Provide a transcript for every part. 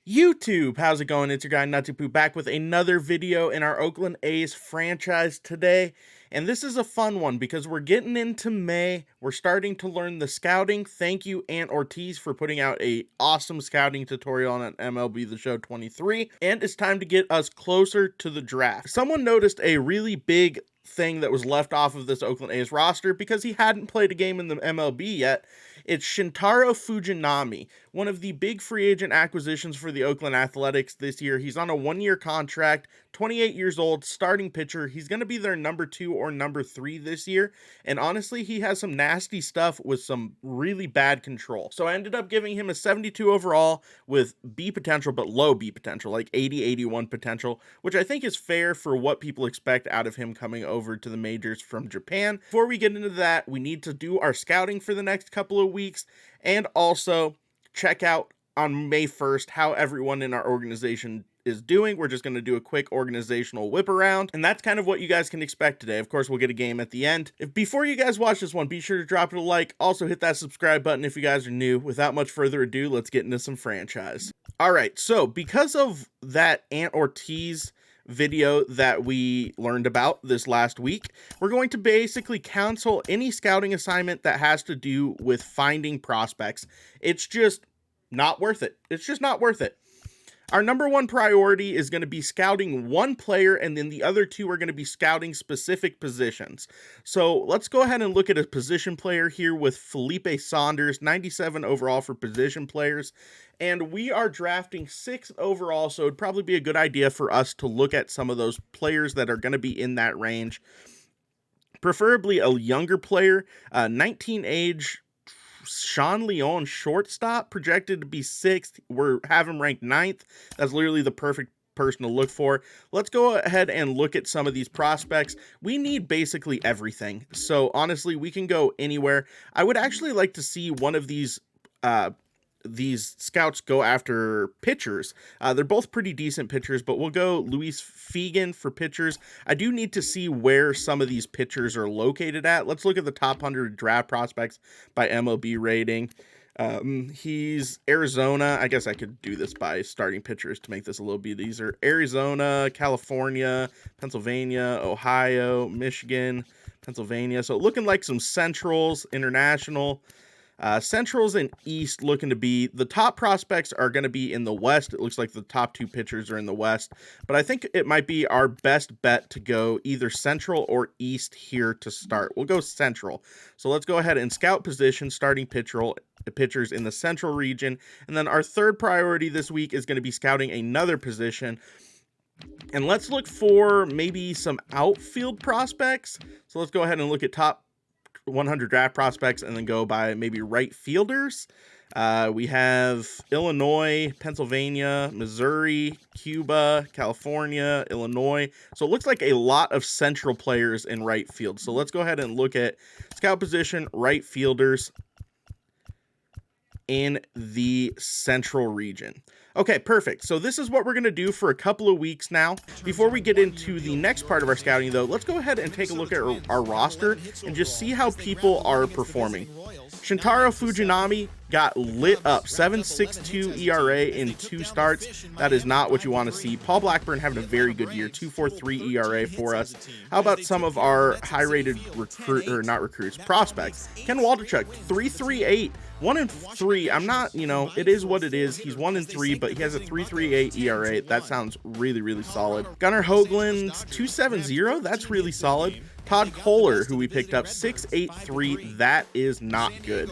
YouTube, how's it going? It's your guy Nutzypoo back with another video in our Oakland A's franchise today. And this is a fun one because we're getting into May. We're starting to learn the scouting. Thank you, Ant Ortiz, for putting out an awesome scouting tutorial on MLB the Show 23. And it's time to get us closer to the draft. Someone noticed a really big thing that was left off of this Oakland A's roster because he hadn't played a game in the MLB yet. It's Shintaro Fujinami, one of the big free agent acquisitions for the Oakland Athletics this year. He's on a one-year contract, 28 years old, starting pitcher. He's going to be their number 2 or number 3 this year, and honestly, he has some nasty stuff with some really bad control. So I ended up giving him a 72 overall with B potential, but low B potential, like 80, 81 potential, which I think is fair for what people expect out of him coming over to the majors from Japan. Before we get into that, we need to do our scouting for the next couple of weeks, and also check out on May 1st how everyone in our organization is doing. We're just going to do a quick organizational whip around, and that's kind of what you guys can expect today. Of course, we'll get a game at the end. Before you guys watch this one, be sure to drop it a like. Also hit that subscribe button if you guys are new. Without much further ado, let's get into some franchise. All right, so because of that Ant Ortiz video that we learned about this last week, we're going to basically cancel any scouting assignment that has to do with finding prospects. It's just not worth it. It's just not worth it. Our number one priority is going to be scouting one player, and then the other two are going to be scouting specific positions. So let's go ahead and look at a position player here with Felipe Saunders, 97 overall for position players. And we are drafting 6th overall, so it'd probably be a good idea for us to look at some of those players that are going to be in that range. Preferably a younger player, 19 age, Sean Leon, shortstop, projected to be 6th. We're have him ranked 9th. That's literally the perfect person to look for. Let's go ahead and look at some of these prospects. We need basically everything. So honestly, we can go anywhere. I would actually like to see one of these scouts go after pitchers. They're both pretty decent pitchers, but we'll go Luis Fegan for pitchers. I do need to see where some of these pitchers are located at. Let's look at the top 100 draft prospects by MLB rating. He's Arizona. I guess I could do this by starting pitchers to make this a little bit easier. Arizona, California, Pennsylvania, Ohio, Michigan, Pennsylvania. So looking like some Centrals, International. Centrals and East looking to be, the top prospects are going to be in the West. It looks like the top 2 pitchers are in the West, but I think it might be our best bet to go either Central or East here to start. We'll go Central. So let's go ahead and scout position, starting pitchers in the Central region. And then our third priority this week is going to be scouting another position. And let's look for maybe some outfield prospects. So let's go ahead and look at top 100 draft prospects and then go by maybe right fielders. We have Illinois, Pennsylvania, Missouri, Cuba, California, Illinois. So it looks like a lot of central players in right field. So let's go ahead and look at scout position, right fielders in the central region. Okay, perfect. So this is what we're going to do for a couple of weeks now. Before we get into the next part of our scouting, though, let's go ahead and take a look at our roster and just see how people are performing. Shintaro Fujinami got lit up, 7.62 ERA in 2 starts. That is not what you want to see. Paul Blackburn having a very good year, 2.43 ERA for us. How about some of our high-rated prospects? Ken Waldichuk, 3.38. 1-3. I'm not, it is what it is. He's 1-3, but he has a 3.38 ERA. That sounds really, really solid. Gunnar Hoagland, 2.70. That's really solid. Todd Kohler, who we picked up, 6.83. That is not good.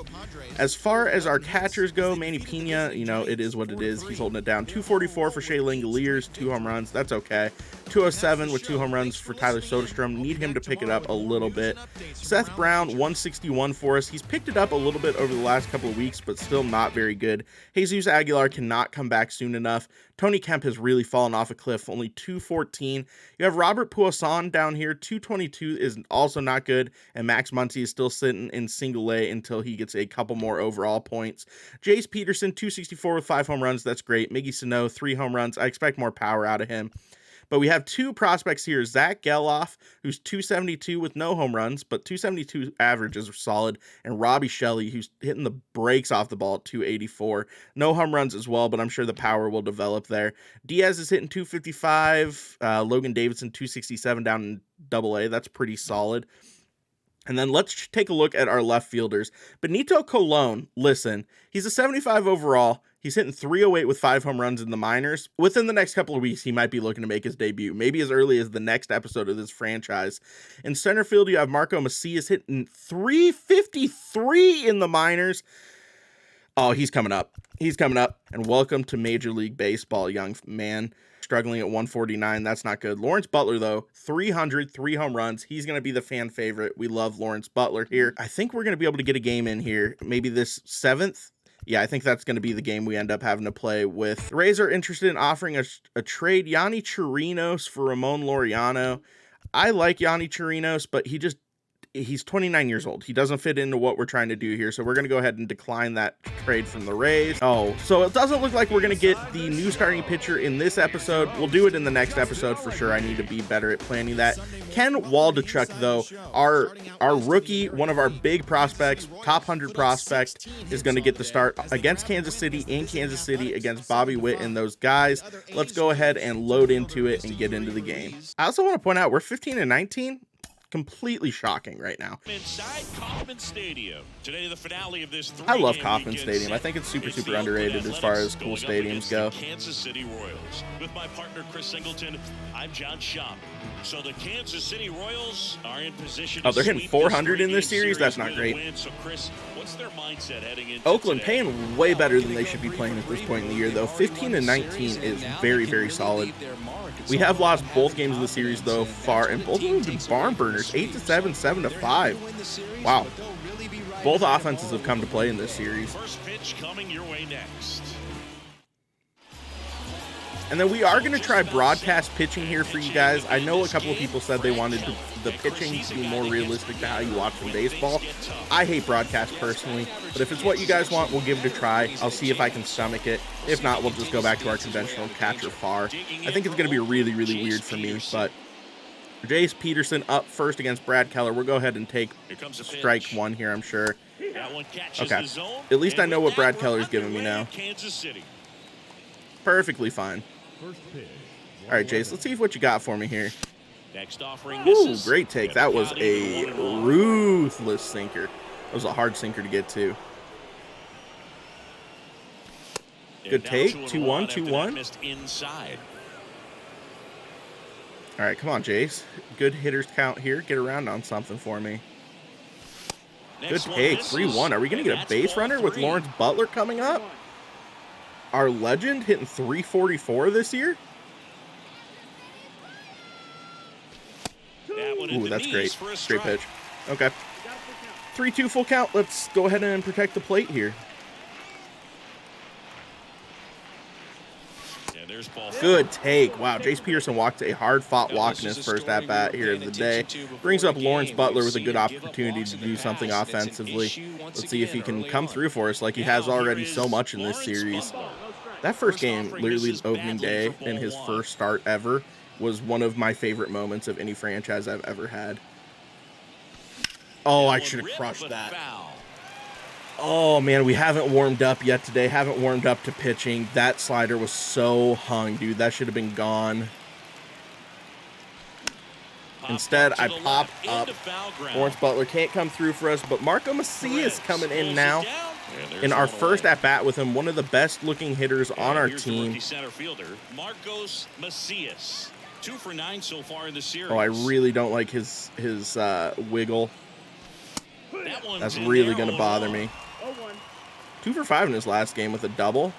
As far as our catchers go, Manny Pena, it is what it is. He's holding it down. 2.44 for Shea Langoliers, 2 home runs. That's okay. 2.07 with 2 home runs for Tyler Soderstrom. Need him to pick it up a little bit. Seth Brown, 1.61 for us. He's picked it up a little bit over the last couple of weeks, but still not very good. Jesus Aguilar cannot come back soon enough. Tony Kemp has really fallen off a cliff, only 2.14. You have Robert Puason down here, 2.22 is also not good, and Max Muncy is still sitting in single A until he gets a couple more overall points. Jace Peterson, 2.64 with 5 home runs, that's great. Miggy Sano, 3 home runs. I expect more power out of him. But we have two prospects here, Zach Geloff, who's 272 with no home runs, but 272 averages are solid, and Robbie Shelley, who's hitting the brakes off the ball at 284. No home runs as well, but I'm sure the power will develop there. Diaz is hitting 255, Logan Davidson 267 down in AA. That's pretty solid. And then let's take a look at our left fielders. Benito Colon, listen, he's a 75 overall. He's hitting 308 with 5 home runs in the minors. Within the next couple of weeks, he might be looking to make his debut, maybe as early as the next episode of this franchise. In center field, you have Marco Macias hitting 353 in the minors. Oh, he's coming up. He's coming up. And welcome to Major League Baseball, young man. Struggling at 149. That's not good. Lawrence Butler, though, 300, 3 home runs. He's going to be the fan favorite. We love Lawrence Butler here. I think we're going to be able to get a game in here. Maybe this 7th. Yeah, I think that's going to be the game we end up having to play with. The Rays are interested in offering a trade Yanni Chirinos for Ramon Laureano. I like Yanni Chirinos, but he's 29 years old. He doesn't fit into what we're trying to do here, so we're going to go ahead and decline that trade from the Rays. Oh, so it doesn't look like we're going to get the new starting pitcher in this episode. We'll do it in the next episode for sure. I need to be better at planning that. Ken Waldichuk, though, our rookie, one of our big prospects, top 100 prospect, is going to get the start against Kansas City, in Kansas City, against Bobby Witt and those guys. Let's go ahead and load into it and get into the game. I also want to point out we're 15-19. Completely shocking right now. Inside Kauffman Stadium. Today, the finale of this I love Kauffman Stadium. I think it's super underrated as far as cool stadiums go. Kansas City Royals. With my partner Chris Singleton, I'm John Shop. So the Kansas City Royals are in position. Oh, they're hitting 400 in this series. That's not great. So Chris, what's their mindset heading into Oakland today? paying way better than they should be playing at this point in the year, though. 15-19 is very solid. We have lost both games of the series though far, and both of them have been barn burners. 8-7, 7-5. Wow. Both offenses have come to play in this series. First pitch coming your way next. And then we are going to try broadcast pitching here for you guys. I know a couple of people said they wanted the pitching to be more realistic to how you watch from baseball. I hate broadcast personally, but if it's what you guys want, we'll give it a try. I'll see if I can stomach it. If not, we'll just go back to our conventional catch or far. I think it's going to be really weird for me, but Jace Peterson up first against Brad Keller. We'll go ahead and take strike one here, I'm sure. Okay. At least I know what Brad Keller's giving me now. Perfectly fine. All right, Jace, let's see what you got for me here. Next offering. Ooh, great take. That was a ruthless sinker. That was a hard sinker to get to. Good take. 2-1, 2-1. Inside. All right, come on, Jace. Good hitters count here. Get around on something for me. Good take. 3-1. Are we going to get a base runner with Lawrence Butler coming up? Our legend hitting 344 this year? Ooh, that's great. Great pitch. Okay. 3-2 full count. Let's go ahead and protect the plate here. Good take. Wow, Jace Peterson walked a hard-fought walk in his first at-bat here of the day. Brings up Lawrence Butler with a good opportunity to do something offensively. Let's see if he can come through for us like he has already so much in this series. That first game, literally his opening day and his first start ever, was one of my favorite moments of any franchise I've ever had. Oh, I should have crushed that. Oh, man, we haven't warmed up yet today. Haven't warmed up to pitching. That slider was so hung, dude. That should have been gone. Instead, I pop up. Lawrence Butler can't come through for us, but Marco Macias coming in now. In our first at-bat with him, one of the best-looking hitters on our team. Marcos Macias. 2 for 9 so far in the series. Oh, I really don't like his wiggle. That's really going to bother me. 2 for 5 in his last game with a double.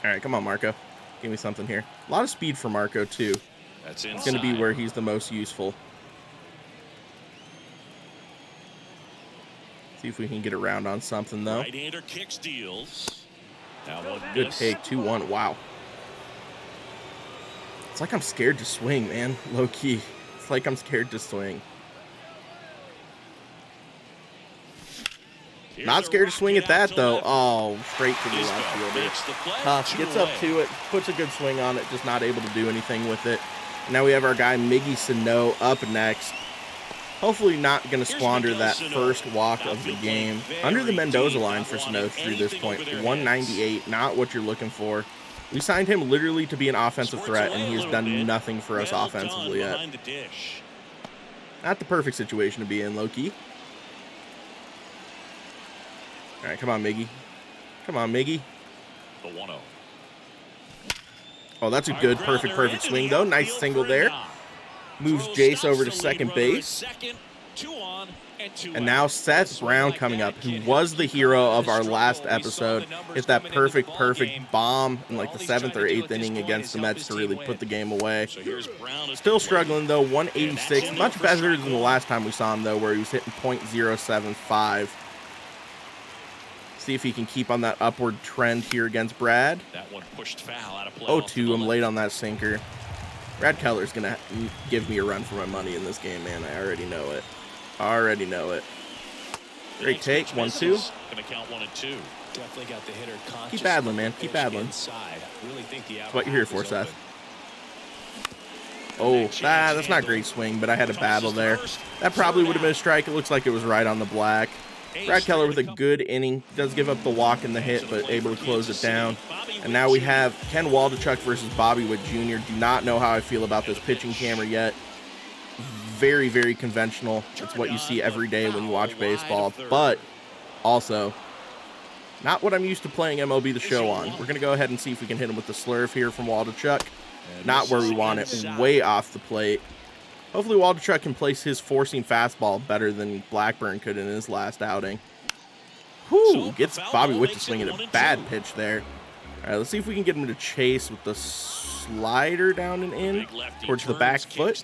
All right, come on, Marco. Give me something here. A lot of speed for Marco, too. It's going to be where he's the most useful. See if we can get around on something, though. Right-hander kick steals. Good take, 2-1. Wow. It's like I'm scared to swing, man. Low-key. It's like I'm scared to swing. Not scared to swing at that, though. Oh, straight to the left fielder. Tough. Gets up to it, puts a good swing on it, just not able to do anything with it. Now we have our guy Miggy Sano up next. Hopefully not going to squander that first walk of the game. Under the Mendoza line for Sano through this point. 198, not what you're looking for. We signed him literally to be an offensive threat, and he has done nothing for us offensively yet. Not the perfect situation to be in, low-key. All right, come on, Miggy. Come on, Miggy. The 1-0. Oh, that's a good, perfect swing, though. Nice single there. Moves Jace over to second base. And now Seth Brown coming up, who was the hero of our last episode. Hit that perfect bomb in like the 7th or 8th inning against the Mets to really put the game away. Still struggling, though. 186. Much better than the last time we saw him, though, where he was hitting .075. See if he can keep on that upward trend here against Brad. That one pushed foul out of play. 0-2. I'm late on that sinker. Brad Keller's going to give me a run for my money in this game, man. I already know it. Already know it. Great take. 1-2. Gonna count 1 and 2. Definitely got the hitter conscious. Keep battling, man. Keep battling. Really think the That's what you're here for, Seth. Oh, that's not a great swing, but I had a battle there. That probably would have been a strike. It looks like it was right on the black. Brad Keller with a good inning. Does give up the walk and the hit, but able to close it down. And now we have Ken Waldichuk versus Bobby Witt Jr. Do not know how I feel about this pitching camera yet. Very conventional. It's what you see every day when you watch baseball, but also not what I'm used to playing MLB the Show on. We're going to go ahead and see if we can hit him with the slurve here from Waldichuk. Not where we want it. Way off the plate. Hopefully Waldichuk can place his four-seam fastball better than Blackburn could in his last outing. Whew, gets Bobby Witt to swing at a bad pitch there. All right, let's see if we can get him to chase with the slider down and in towards the back foot.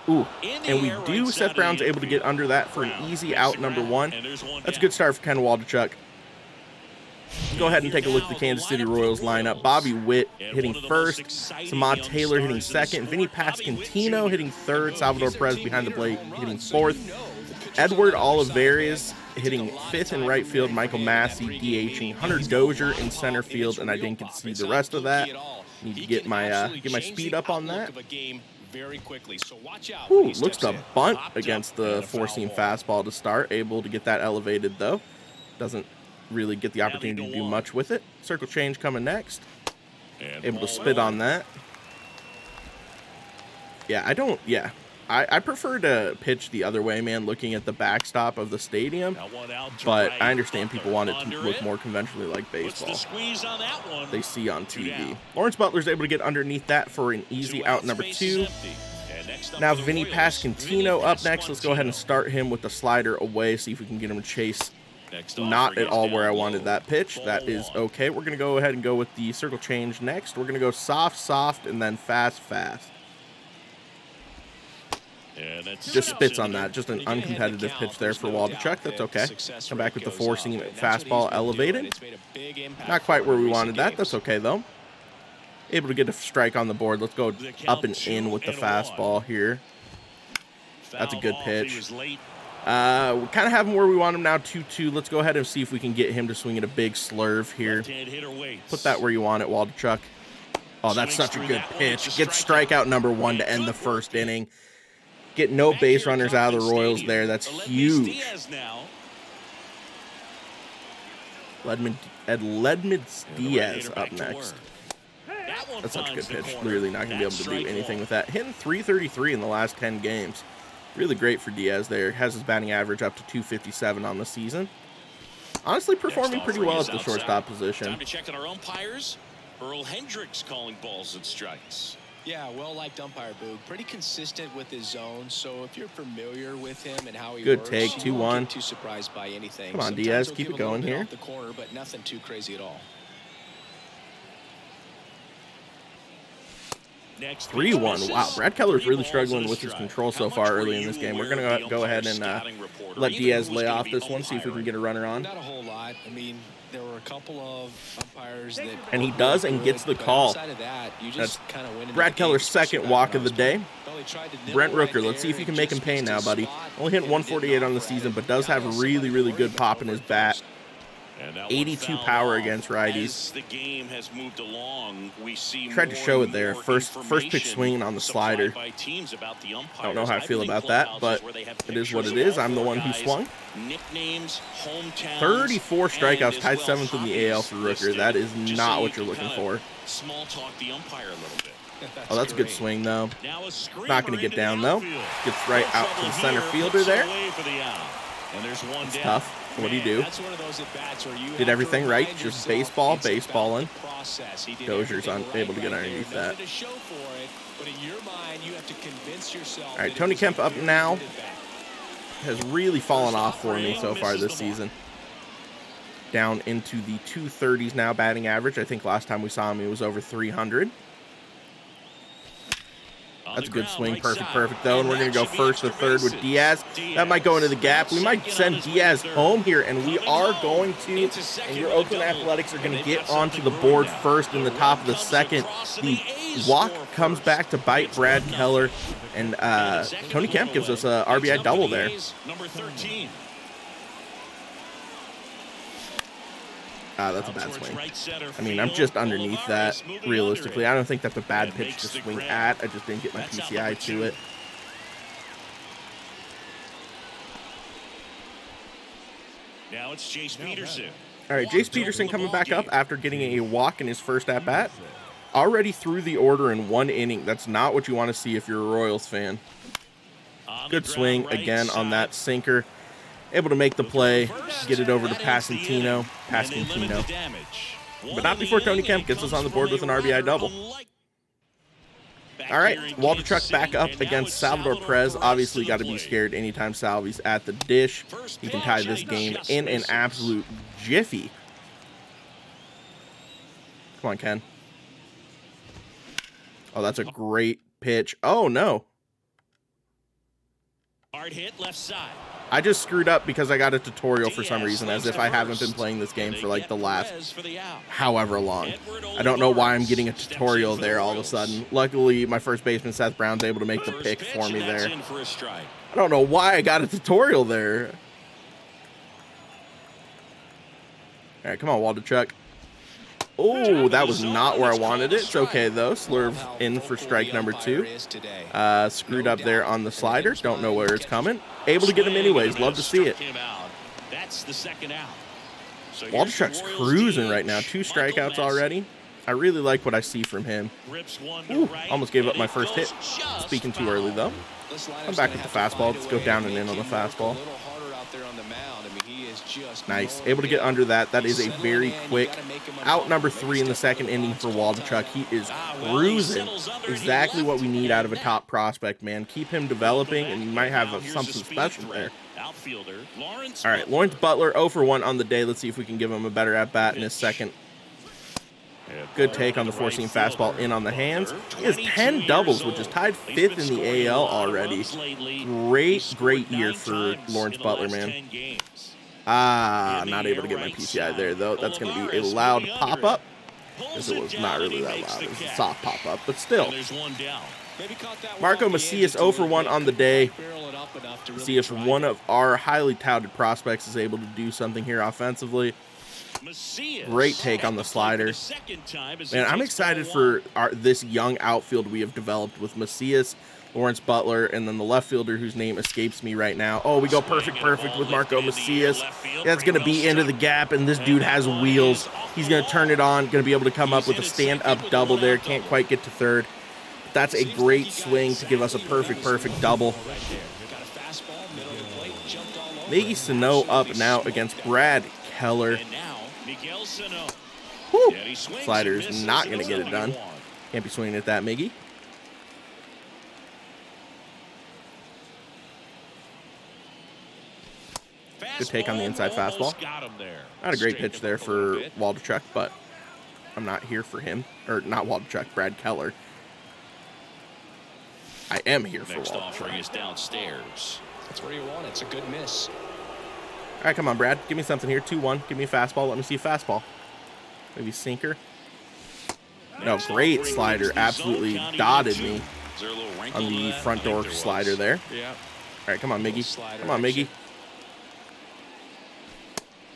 Ooh, and we do. Seth Brown's able to get under that for an easy out, number 1. That's a good start for Ken Waldichuk. Go ahead and take a look at the Kansas City Royals lineup. Bobby Witt hitting first, Samad Taylor hitting second, Vinny Pasquantino hitting third, Salvador Perez behind the plate hitting fourth, Edward Olivares hitting fifth in right field, Michael Massey DHing, Hunter Dozier in center field, and I didn't get to see the rest of that. Need to get my speed up on that. Ooh, looks to bunt against the four-seam fastball to start. Able to get that elevated, though. Doesn't really get the opportunity to do much with it. Circle change coming next. Able to spit on that. I prefer to pitch the other way, man, looking at the backstop of the stadium. But I understand people want it to look more conventionally like baseball. They see on TV. Lawrence Butler's able to get underneath that for an easy out, number 2. Now Vinny Pasquantino up next. Let's go ahead and start him with the slider away, see if we can get him to chase. Not at all where I wanted that pitch. That is okay. We're going to go ahead and go with the circle change next. We're going to go soft, and then fast. Just spits on that. Just an uncompetitive pitch there for Waldichuk. That's okay. Come back with the four-seam fastball elevated. Not quite where we wanted that. That's okay, though. Able to get a strike on the board. Let's go up and in with the fastball here. That's a good pitch. We kind of have him where we want him now, 2-2. Let's go ahead and see if we can get him to swing at a big slurve here. Put that where you want it, Waldichuk. Oh, that's such a good pitch. Gets strikeout number 1 to end the first inning. Get no base runners out of the Royals there. That's huge. Ledmid Diaz up next. That's such a good pitch. Literally not going to be able to do anything with that. Hitting .333 in the last 10 games. Really great for Diaz there. Has his batting average up to .257 on the season. Honestly, performing pretty well at the shortstop position. Time to check on our umpires. Earl Hendricks calling balls and strikes. Yeah, well-liked umpire, Boog. Pretty consistent with his zone, so if you're familiar with him and how he good works, take, 2-1. You won't get too surprised by anything. Come on, Sometimes Diaz, he'll keep give it a little going bit here. off the corner, but nothing too crazy at all. 3-1. Wow, Brad Keller's really struggling with his control so far early in this game. We're going to go ahead and let Diaz lay off this one, see if we can get a runner on. Not a whole lot. I mean, there were a couple of umpires that... And he does and gets the call. That's Brad Keller's second walk of the day. Brent Rooker, let's see if you can make him pay now, buddy. Only hit 148 on the season, but does have really, really good pop in his bat. 82 power against righties. The game has moved along, we see Tried to show it there. First pitch swinging on the slider. Don't know how I feel about that, but it is what it is. I'm the one who swung. 34 strikeouts, tied 7th in the AL for Rooker. That is not what you're looking for. Small talk the umpire a little bit. Oh, that's a good swing, though. Not going to get down, though. Gets right out to the center fielder there. It's tough. What do you do? Did everything right. Just baseballing. Dozier's unable to get underneath that. All right, Tony Kemp up now. Has really fallen off for me so far this season. Down into the 230s now batting average. I think last time we saw him, he was over 300. That's a good swing. Perfect, though. And we're going to go first to third with Diaz. That might go into the gap. We might send Diaz home here, and we are going to. And your Oakland Athletics are going to get onto the board first in the top of the second. The walk comes back to bite Brad Keller, and Tony Kemp gives us a RBI double there. Number 13. That's a bad swing. I mean, I'm just underneath that, realistically. I don't think that's a bad pitch to swing at. I just didn't get my PCI to it. Now it's Jace Peterson. All right, Jace Peterson coming back up after getting a walk in his first at-bat. Already through the order in 1 inning. That's not what you want to see if you're a Royals fan. Good swing again on that sinker. Able to make the play, get it over to Pasquantino. But not before Tony Kemp gets us on the board with an RBI double. All right, Waldichuk back up against Salvador Perez. Obviously got to be scared anytime Salvy's at the dish. He can tie this game in an absolute jiffy. Come on, Ken. Oh, that's a great pitch. Oh, no. Hard hit left side. I just screwed up because I got a tutorial for some reason, as if I haven't been playing this game for like the last however long. I don't know why I'm getting a tutorial there all of a sudden. Luckily, my first baseman, Seth Brown's able to make the pick for me there. I don't know why I got a tutorial there. All right, come on, Waldichuk. Oh, that was not where I wanted it. It's okay, though. Slurve in for strike number 2. Screwed up there on the slider. Don't know where it's coming. Able to get him anyways. Love to see it. Waldichuk's cruising right now. 2 strikeouts already. I really like what I see from him. Ooh, almost gave up my first hit. Speaking too early, though. I'm back with the fastball. Let's go down and in on the fastball. Nice. Able to get under that. That is a very quick out number 3 in the second inning for Waldichuk. He is cruising. Exactly what we need out of a top prospect, man. Keep him developing, and you might have something special there. All right, Lawrence Butler 0 for 1 on the day. Let's see if we can give him a better at-bat in his second. Good take on the 4-seam fastball in on the hands. He has 10 doubles, which is tied 5th in the AL already. Great year for Lawrence Butler, man. Not able to get my PCI there, though. That's going to be a loud pop-up. Because it was not really that loud. It was a soft pop-up, but still. Marco Macias 0 for 1 on the day. See if one of our highly touted prospects is able to do something here offensively. Great take on the slider. Man, I'm excited for this young outfield we have developed with Macias, Lawrence Butler, and then the left fielder whose name escapes me right now. Oh, we go perfect with Marco Macias. That's going to be into the gap, and this dude has wheels. He's going to turn it on, going to be able to come up with a stand-up double there. Can't quite get to third. That's a great swing to give us a perfect double. Miggy Sano up now against Brad Keller. Whew. Slider's not going to get it done. Can't be swinging at that, Miggy. Good take on the inside fastball. Not a great pitch there for Waldichuk, but I'm not here for him. Or not Waldichuk, Brad Keller. I am here for Waldichuk. That's where you want it. It's a good miss. All right, come on, Brad. Give me something here. 2-1. Give me a fastball. Let me see a fastball. Maybe sinker. No, great slider. Absolutely dotted me. Is there a little wrinkle on to the that? front I think door there slider was. there. Yeah. All right, come on, Little Miggy. slider Come on, action. Miggy.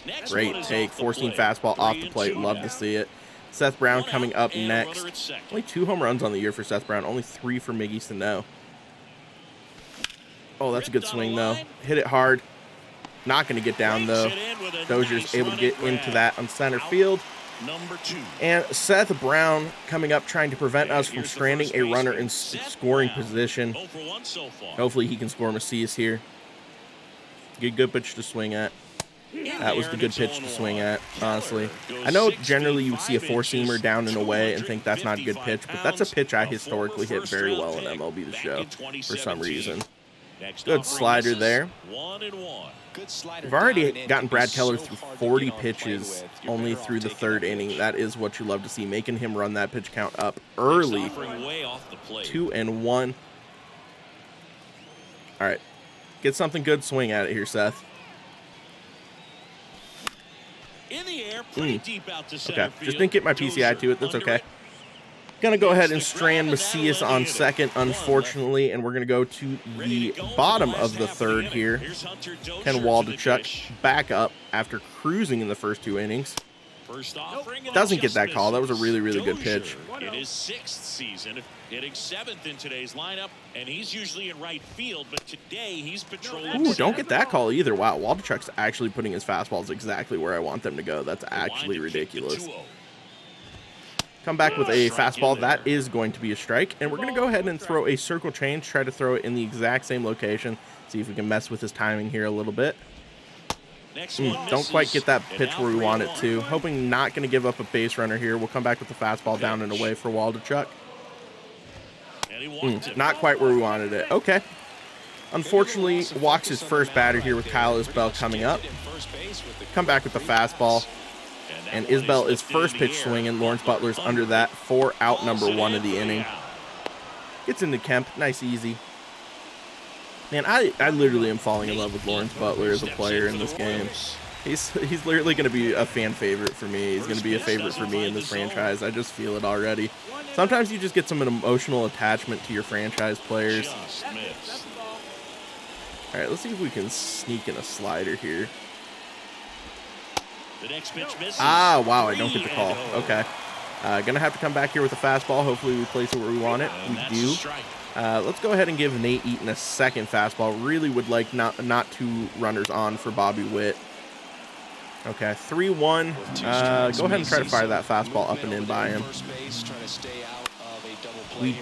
Next Great one is take. off the Forcing plate. fastball off the 3-2 plate. Love now. to see it. Seth Brown 1 coming out up and a runner next. at second. Only 2 home runs on the year for Seth Brown. Only 3 for Miggy Sano. Oh, that's a good Ripped on swing, a though. line. Hit it hard. Not going to get down, though. Rakes it in with a Dozier's nice able to running get into grab. that on center Out field. Number 2. And Seth Brown coming up, trying to prevent And us from here's the stranding first a runner baseman, in Seth scoring Brown. position. 0 for 1 so far. Hopefully he can score Macias here. Good pitch to swing at. That was the good pitch to swing at, honestly. I know generally you would see a four-seamer down and away and think that's not a good pitch, but that's a pitch I historically hit very well in MLB the Show for some reason. Good slider there. 1-1. Good slider We've already down and in gotten can be Brad Keller so through hard to 40 get on play pitches with. You're only better off through the taking third that inning. pitch. That is what you love to see, making him run that pitch count up early. Offering way off the plate. 2-1. All right. Get something good, swing at it here, Seth. In the air, pretty deep out to center Okay, field. just didn't get my PCI to it. That's Under okay. it. Gonna go ahead and strand Macias on second, unfortunately, and we're gonna go to the bottom of the third here. Here's Hunter Dozier Ken to the Waldichuk dish. back up after cruising in the first 2 innings. First offering, and Doesn't it get just that call. That was a misses. really good pitch. Dozier in his 6th season, hitting 7th in today's lineup, and he's usually in right field, but today he's patrolling. Ooh, don't get that call either. Wow, Waldichuk's actually putting his fastballs exactly where I want them to go. That's actually ridiculous. Come back with a fastball. That is going to be a strike, and we're going to go ahead and throw a circle change, try to throw it in the exact same location, see if we can mess with his timing here a little bit. Don't quite get that pitch where we want it to. Hoping not going to give up a base runner here. We'll come back with the fastball down and away for Waldichuk. Not quite where we wanted it. Okay. Unfortunately, walks his first batter here with Kyle Isbell coming up. Come back with the fastball. And Isbell is first pitch swinging. Lawrence Butler's under that for out number 1 of the inning. Gets into Kemp. Nice, easy. Man, I literally am falling in love with Lawrence Butler as a player in this game. He's literally going to be a fan favorite for me. He's going to be a favorite for me in this franchise. I just feel it already. Sometimes you just get some emotional attachment to your franchise players. All right, let's see if we can sneak in a slider here. Ah, wow, I don't get the call. Okay. Gonna have to come back here with a fastball. Hopefully we place it where we want it. We do. Let's go ahead and give Nate Eaton a second fastball. Really would like not 2 runners on for Bobby Witt. Okay, 3-1. Go ahead and try to fire that fastball up and in by him. We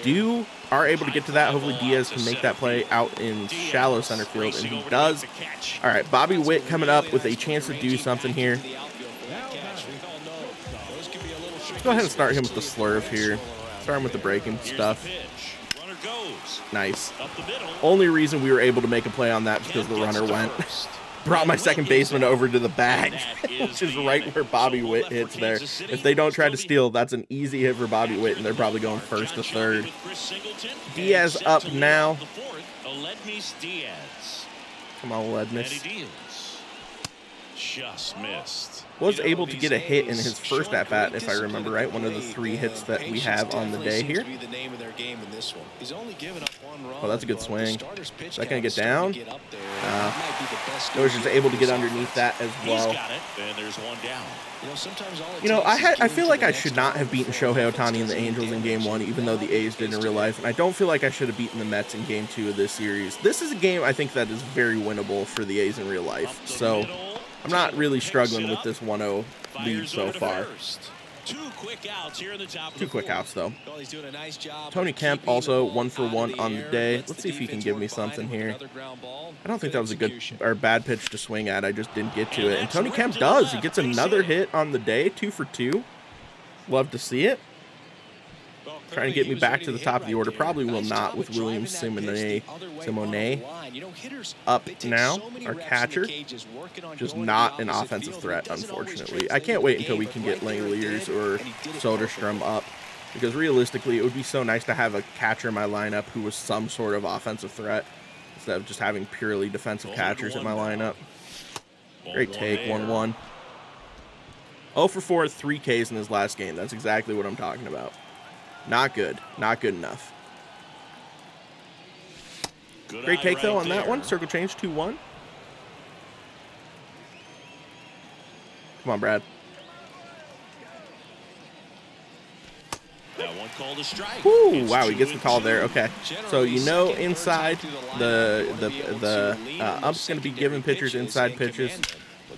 are able to get to that. Hopefully Diaz can make that play out in shallow center field, and he does. All right, Bobby Witt coming up with a chance to do something here. Let's go ahead and start him with the slurve here. Start him with the breaking stuff. Nice. Only reason we were able to make a play on that is because the runner went. Brought my second baseman over to the bag, which is right where Bobby Witt hits there. If they don't try to steal, that's an easy hit for Bobby Witt, and they're probably going first to third. Diaz up now. Come on, Ledmus. Just missed. Was able to get a hit in his first at-bat, if I remember right. One of the 3 hits that we have on the day here. Oh, that's a good swing. Is that going to get down? Dozier's able to get underneath that as well. You know, I feel like I should not have beaten Shohei Ohtani and the Angels in Game 1, even though the A's did in real life. And I don't feel like I should have beaten the Mets in Game 2 of this series. This is a game I think that is very winnable for the A's in real life. So I'm not really struggling with this 1-0 lead so far. 2 quick outs here in the top of 2 quick outs, though. Well, he's doing a nice job. Tony Kemp also 1 for 1 on the day. Let's see if he can give me something here. I don't think that was a good or bad pitch to swing at. I just didn't get to it. And Tony Kemp does. He gets another hit on the day, 2 for 2. Love to see it. Trying to get me back to the top of the order. Probably will not with William Simone up now, our catcher. Just not an offensive threat, unfortunately. I can't wait until we can get Langeliers or Soderstrom up, because realistically, it would be so nice to have a catcher in my lineup who was some sort of offensive threat instead of just having purely defensive catchers in my lineup. Great take, 1-1. 0 for 4, 3 Ks in his last game. That's exactly what I'm talking about. Not good. Not good enough. Great take, though, on that one. Circle change, 2-1. Come on, Brad. That one called a strike. Ooh, wow, he gets the call there. Okay, so you know inside the ump's going to be giving pitchers inside pitches.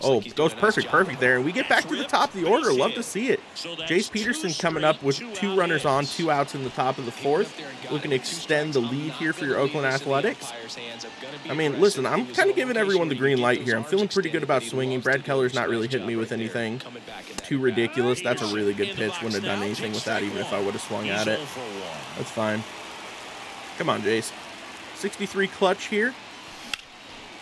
Oh, goes perfect there, and we get back to the top of the order. Love to see it. Jace Peterson coming up with 2 runners on, 2 outs in the top of the 4th. Looking to extend the lead here for your Oakland Athletics. I mean, listen, I'm kind of giving everyone the green light here. I'm feeling pretty good about swinging. Brad Keller's not really hitting me with anything too ridiculous. That's a really good pitch. Wouldn't have done anything with that even if I would have swung at it. That's fine. Come on, Jace. 63 clutch here.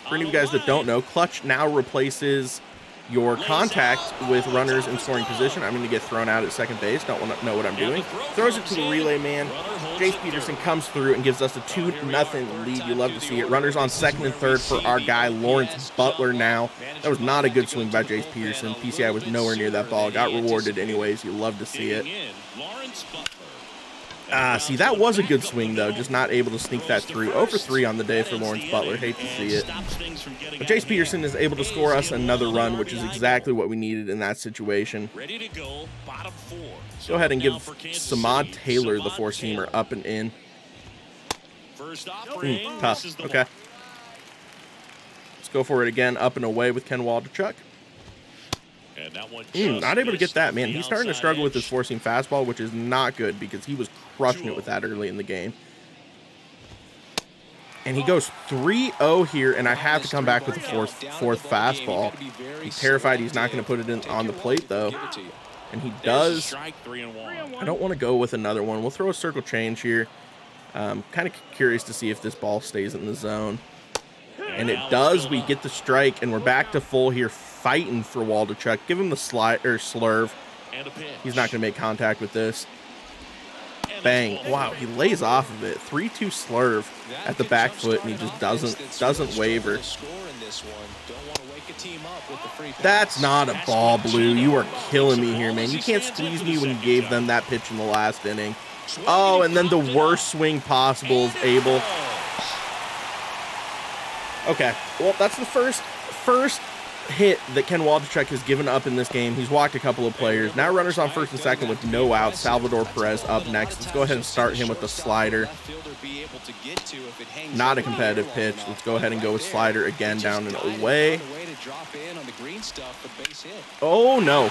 For any of you guys that don't know, clutch now replaces your contact with runners in scoring position. I'm going to get thrown out at second base. Don't want to know what I'm doing. Throws it to the relay man. Jace Peterson comes through and gives us a 2-0 lead. You love to see it. Runners on second and third for our guy, Lawrence Butler now. That was not a good swing by Jace Peterson. PCI was nowhere near that ball. Got rewarded anyways. You love to see it. See, that was a good swing, though. Just not able to sneak that through. 0 for 3 on the day for Lawrence Butler. Hate to see it. But Jace Peterson is able to score us another run, which is exactly what we needed in that situation. Ready to go, bottom 4. Go ahead and give Samad Taylor the 4-seamer up and in. Tough. Okay. Let's go for it again. Up and away with Ken Waldichuk. Not able to get that, man. He's starting to struggle with his 4-seam fastball, which is not good because he was crushing it with that early in the game. And he goes 3-0 here, and I have to come back with the fourth fastball. He's terrified he's not going to put it in on the plate, though. And he does. I don't want to go with another one. We'll throw a circle change here. Kind of curious to see if this ball stays in the zone. And it does. We get the strike, and we're back to full here, fighting for Waldichuk. Give him the slide or slurve. He's not going to make contact with this. Bang. Wow, he lays off of it. 3-2 slurve at the back foot, and he just doesn't waver. That's not a ball, Blue. You are killing me here, man. You can't squeeze me when you gave them that pitch in the last inning. Oh, and then the worst swing possible is able. Okay, well, that's the first hit that Ken Waldichuk has given up in this game. He's walked a couple of players. Now runners on first and second with no outs. Salvador Perez up next. Let's go ahead and start him with the slider. Not a competitive pitch. Let's go ahead and go with slider again, down and away. Oh, no.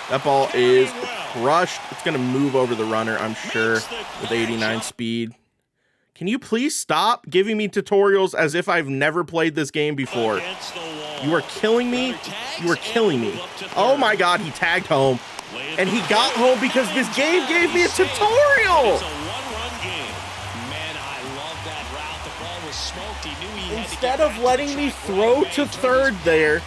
That ball is crushed. It's going to move over the runner, I'm sure, with 89 speed. Can you please stop giving me tutorials as if I've never played this game before? You are killing me. You are killing me. Oh my God, he tagged home. And he got home because this game gave me a tutorial. Instead of letting me throw to third there,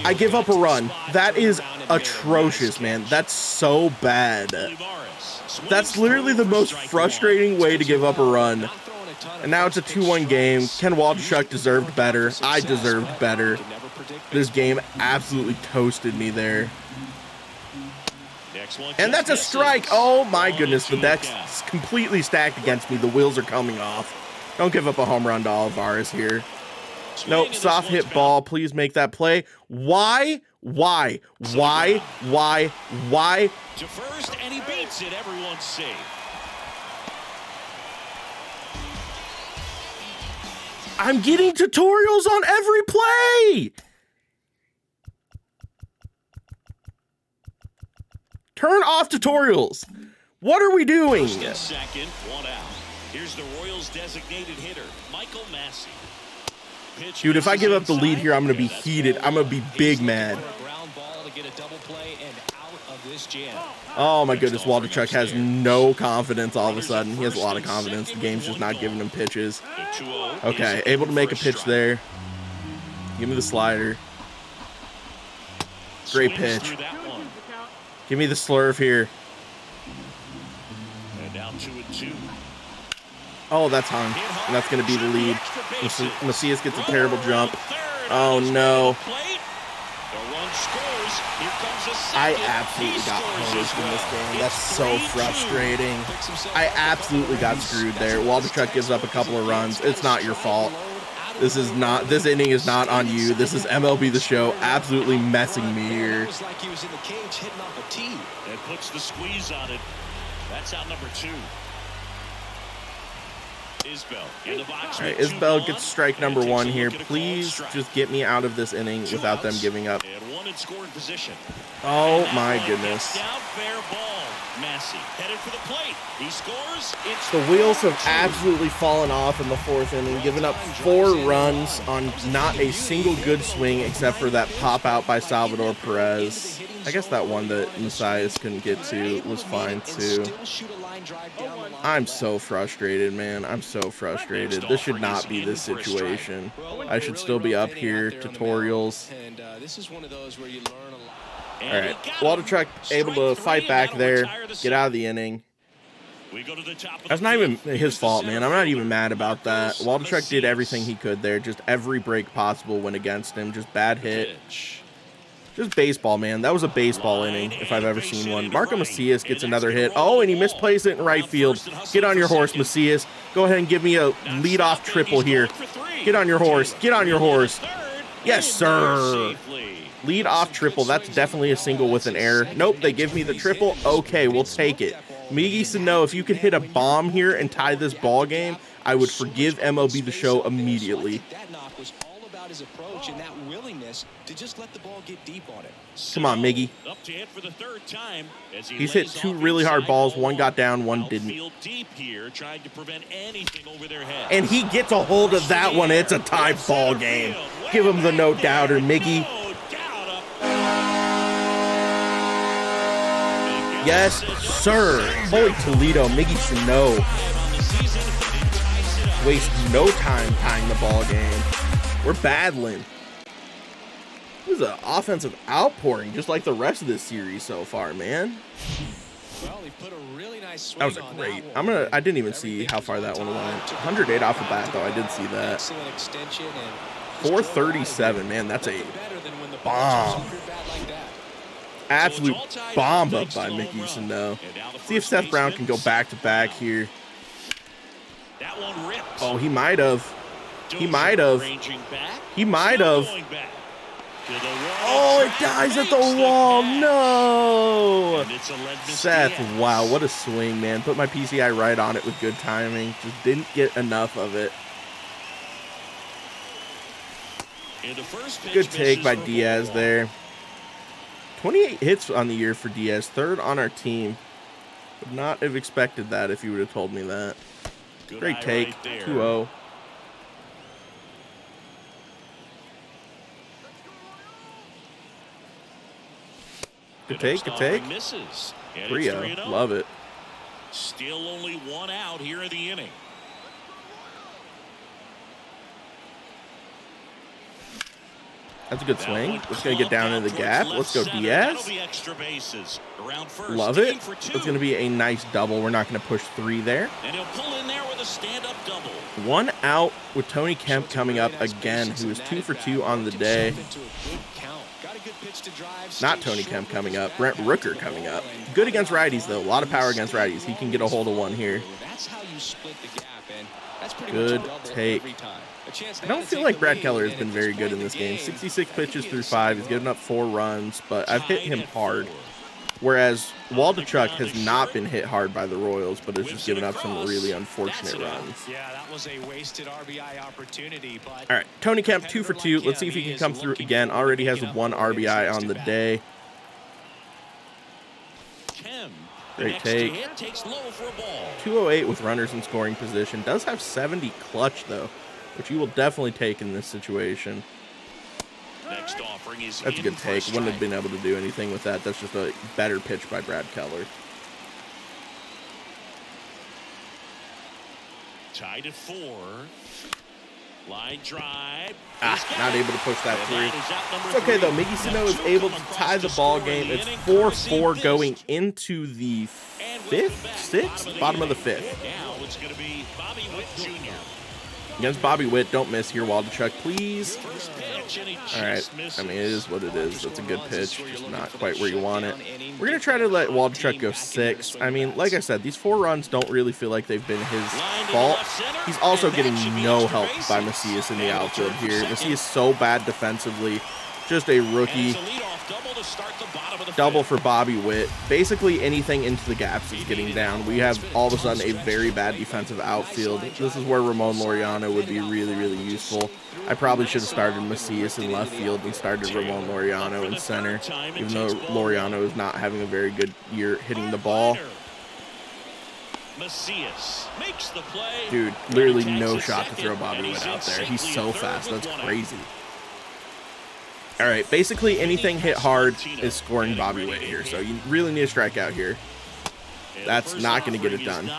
I give up a run. That is atrocious, man. That's so bad. That's literally the most frustrating way to give up a run. And now it's a 2-1 game. Ken Waldichuk deserved better. I deserved better. This game absolutely toasted me there. And that's a strike. Oh my goodness. The deck's completely stacked against me. The wheels are coming off. Don't give up a home run to Olivares here. Nope, soft hit ball. Please make that play. Why? To first, and he beats it. Everyone's safe. I'm getting tutorials on every play. Turn off tutorials. What are we doing? First and second, 1 out. Here's the Royals' designated hitter, Michael Massey. Dude, if I give up the lead here, I'm going to be heated. I'm going to be big mad. Oh my goodness, Waldichuk has no confidence all of a sudden. He has a lot of confidence. The game's just not giving him pitches. Okay, able to make a pitch there. Give me the slider. Great pitch. Give me the slurve here. Oh, that's hung. And that's going to be the lead. Macias gets a terrible jump. Oh, no. I absolutely got hosed in this game. That's so frustrating. I absolutely got screwed there. Waldichuk gives up a couple of runs. It's not your fault. This inning is not on you. This is MLB the Show absolutely messing me here. It puts the squeeze on it. That's out number 2. Isbell in the box. All right, Isbell gets strike number 1 here. Please just get me out of this inning without them giving up. And 1 in scoring position. Oh my goodness. Down, fair ball. Massey headed for the plate. He scores. It's The wheels have absolutely fallen off in the 4th inning, giving up 4 runs on not a single good swing except for that pop out by Salvador Perez. I guess that one that Messias couldn't get to was fine too. I'm so frustrated, man. I'm so frustrated. This should not be this situation. I should still be up here. Tutorials. All right, Waldichuk able to fight back there, get out of the inning. That's not even his fault, man. I'm not even mad about that. Waldichuk did everything he could there. Just every break possible went against him. Just bad hit. Just baseball, man. That was a baseball inning, if I've ever seen one. Marco Macias gets another hit. Oh, and he misplays it in right field. Get on your horse, Macias. Go ahead and give me a leadoff triple here. Get on your horse. Get on your horse. Yes, sir. Leadoff triple. That's definitely a single with an error. Nope, they give me the triple. Okay, we'll take it. Miggy Sano, if you could hit a bomb here and tie this ball game, I would forgive MLB the Show immediately. His approach and that willingness to just let the ball get deep on it. Come on, Miggy. Up to hit for the 3rd time as He's hit 2 really hard balls. One got down, one didn't. Deep here, trying to prevent anything over their head. And he gets a hold of that one. It's a tie ball game. Give him the no doubter, Miggy. Yes, sir. Holy Toledo, Miggy Sano. Waste no time tying the ball game. We're battling. This is an offensive outpouring, just like the rest of this series so far, man. Well, he put a really nice swing That was a great. I didn't even see how far that one went. 108 off the bat, though. I did see that. 437, man. That's a bomb. Absolute bomb up by Miggy Sano. See if Seth Brown can go back to back here. Oh, he might have. He might have. He might have. Oh, it dies at the wall. No. Seth, wow, what a swing, man. Put my PCI right on it with good timing. Just didn't get enough of it. Good take by Diaz there. 28 hits on the year for Diaz. 3rd on our team. Would not have expected that if you would have told me that. Great take. 2-0. Good take, good take. 3-0, love it. Still only 1 out here in the inning. That's a good swing. It's going to get down into the gap. Let's go, Diaz. Love it. It's going to be a nice double. We're not going to push 3 there. And he'll pull in there with a stand-up double. 1 out with Tony Kemp coming up again, who is 2 for 2 on the day. Not Tony Kemp coming up. Brent Rooker coming up. Good against righties, though. A lot of power against righties. He can get a hold of one here. Good take. I don't feel like Brad Keller has been very good in this game. 66 pitches through 5. He's given up 4 runs, but I've hit him hard. Whereas Waldichuk has not been hit hard by the Royals, but has just given up some really unfortunate runs. Yeah, that was a wasted RBI opportunity. All right, Tony Kemp 2 for 2. Let's see if he can come through again. Already has 1 RBI on the day. Great take. 208 with runners in scoring position. Does have 70 clutch, though, which you will definitely take in this situation. That's a good take. Wouldn't have been able to do anything with that. That's just a better pitch by Brad Keller. Tied at 4. Line drive. Not able to push that through. It's okay, though. Miggy Sano is able to tie the ball game. It's 4-4 going into the 5th, 6th, bottom of the 5th. Now it's going to be Bobby Witt Jr. Against Bobby Witt, don't miss here, Waldichuk, please. All right, I mean, it is what it is. That's a good pitch, just not quite where you want it. We're going to try to let Waldichuk go 6. I mean, like I said, these 4 runs don't really feel like they've been his fault. He's also getting no help by Macias in the outfield here. Macias so bad defensively, just a rookie. Double for Bobby Witt. Basically anything into the gaps is getting down. We have all of a sudden a very bad defensive outfield. This is where Ramon Laureano would be really, really useful. I probably should have started Macias in left field and started Ramon Laureano in center, even though Laureano is not having a very good year hitting the ball. Dude, literally no shot to throw Bobby Witt out there. He's so fast. That's crazy. All right, basically anything hit hard is scoring Bobby Witt here, so you really need a strikeout here. That's not going to get it done.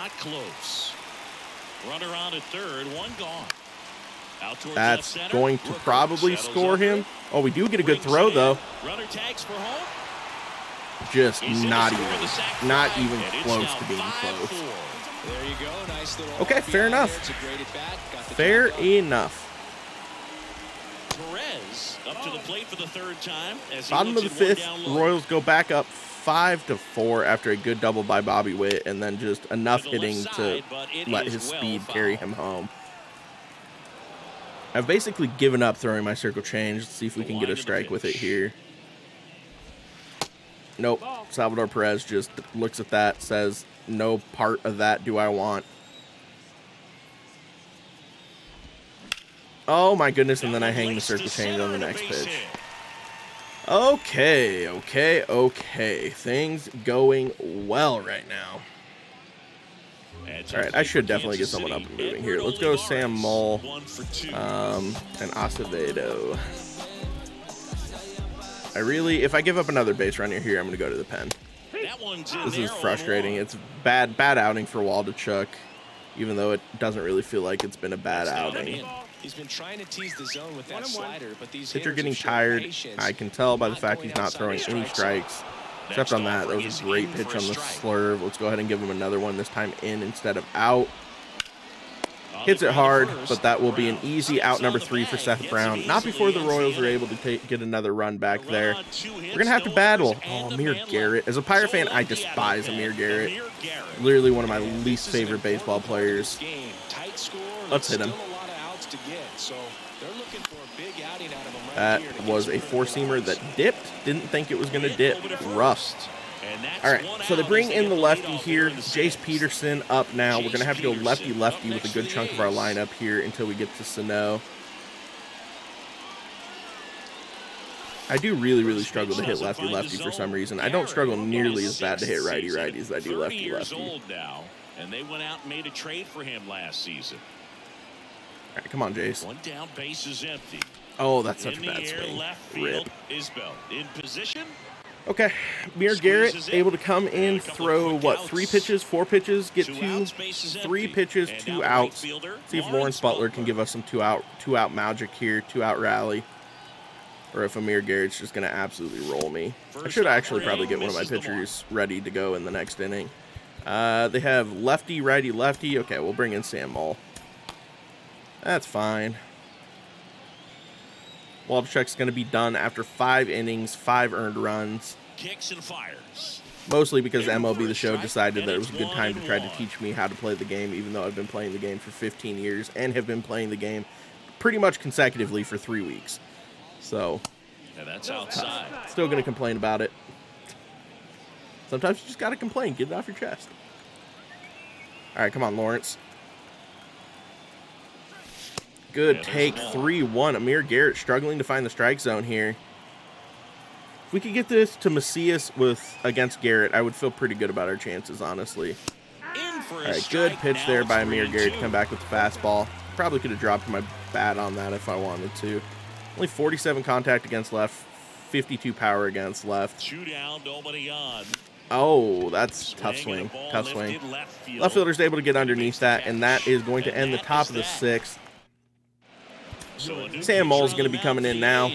That's going to probably score him. Oh, we do get a good throw, though. Just not even close to being close. Okay, fair enough. Fair enough. Up to the plate for the 3rd time. Bottom of the 5th, Royals go back up 5-4 after a good double by Bobby Witt, and then just enough hitting to let his speed carry him home. I've basically given up throwing my circle change. Let's see if we can get a strike with it here. Nope. Salvador Perez just looks at that, says, no part of that do I want. Oh my goodness, and then I hang the circle change on the next pitch. Okay. Things going well right now. All right, I should definitely get someone up and moving here. Let's go Sam Moll and Acevedo. If I give up another base runner here, I'm going to go to the pen. This is frustrating. It's bad outing for Waldichuk, even though it doesn't really feel like it's been a bad outing. He's been trying to tease the zone with that slider, but these pitcher getting tired. I can tell by the fact he's not throwing any strikes. Except on that, that was a great pitch on the slurve. Let's go ahead and give him another one, this time in instead of out. Hits it hard, but that will be an easy out number 3 for Seth Brown. Not before the Royals are able to get another run back there. We're going to have to battle. Oh, Amir Garrett. As a Pirate fan, I despise Amir Garrett. Literally one of my least favorite baseball players. Let's hit him. That was a 4-seamer that dipped. Didn't think it was going to dip. Rough. All right, so they bring in the lefty here. Jace Peterson up now. We're going to have to go lefty-lefty with a good chunk of our lineup here until we get to Sano. I do really struggle to hit lefty-lefty for some reason. I don't struggle nearly as bad to hit righty-righty as I do lefty-lefty. And they went out and made a trade for him last season. All right, come on, Jace. One down, base is empty. Oh, that's such a bad swing. Rip. Isbell in position. Okay, Amir Garrett able to come in, throw, what, 3 pitches, 4 pitches, get 3 pitches, 2 outs. See if Lawrence Butler can give us some two out magic here, 2-out rally. Or if Amir Garrett's just going to absolutely roll me. I should actually probably get one of my pitchers ready to go in the next inning. They have lefty, righty, lefty. Okay, we'll bring in Sam Moll. That's fine. Waldichuk's going to be done after 5 innings, 5 earned runs. Kicks and fires. Mostly because MLB the Show decided that it was a good time to try to teach me how to play the game, even though I've been playing the game for 15 years and have been playing the game pretty much consecutively for 3 weeks. So, yeah, that's outside. Still going to complain about it. Sometimes you just got to complain. Get it off your chest. All right, come on, Lawrence. Good take, 3-1. Amir Garrett struggling to find the strike zone here. If we could get this to Macias against Garrett, I would feel pretty good about our chances, honestly. All right, good pitch there by Amir Garrett to come back with the fastball. Probably could have dropped my bat on that if I wanted to. Only 47 contact against left, 52 power against left. Shootout, nobody on. Oh, that's tough swing. Tough swing. Left fielder's able to get underneath that, and that is going to end the top of the 6th. Sam Moll's going to be coming in now.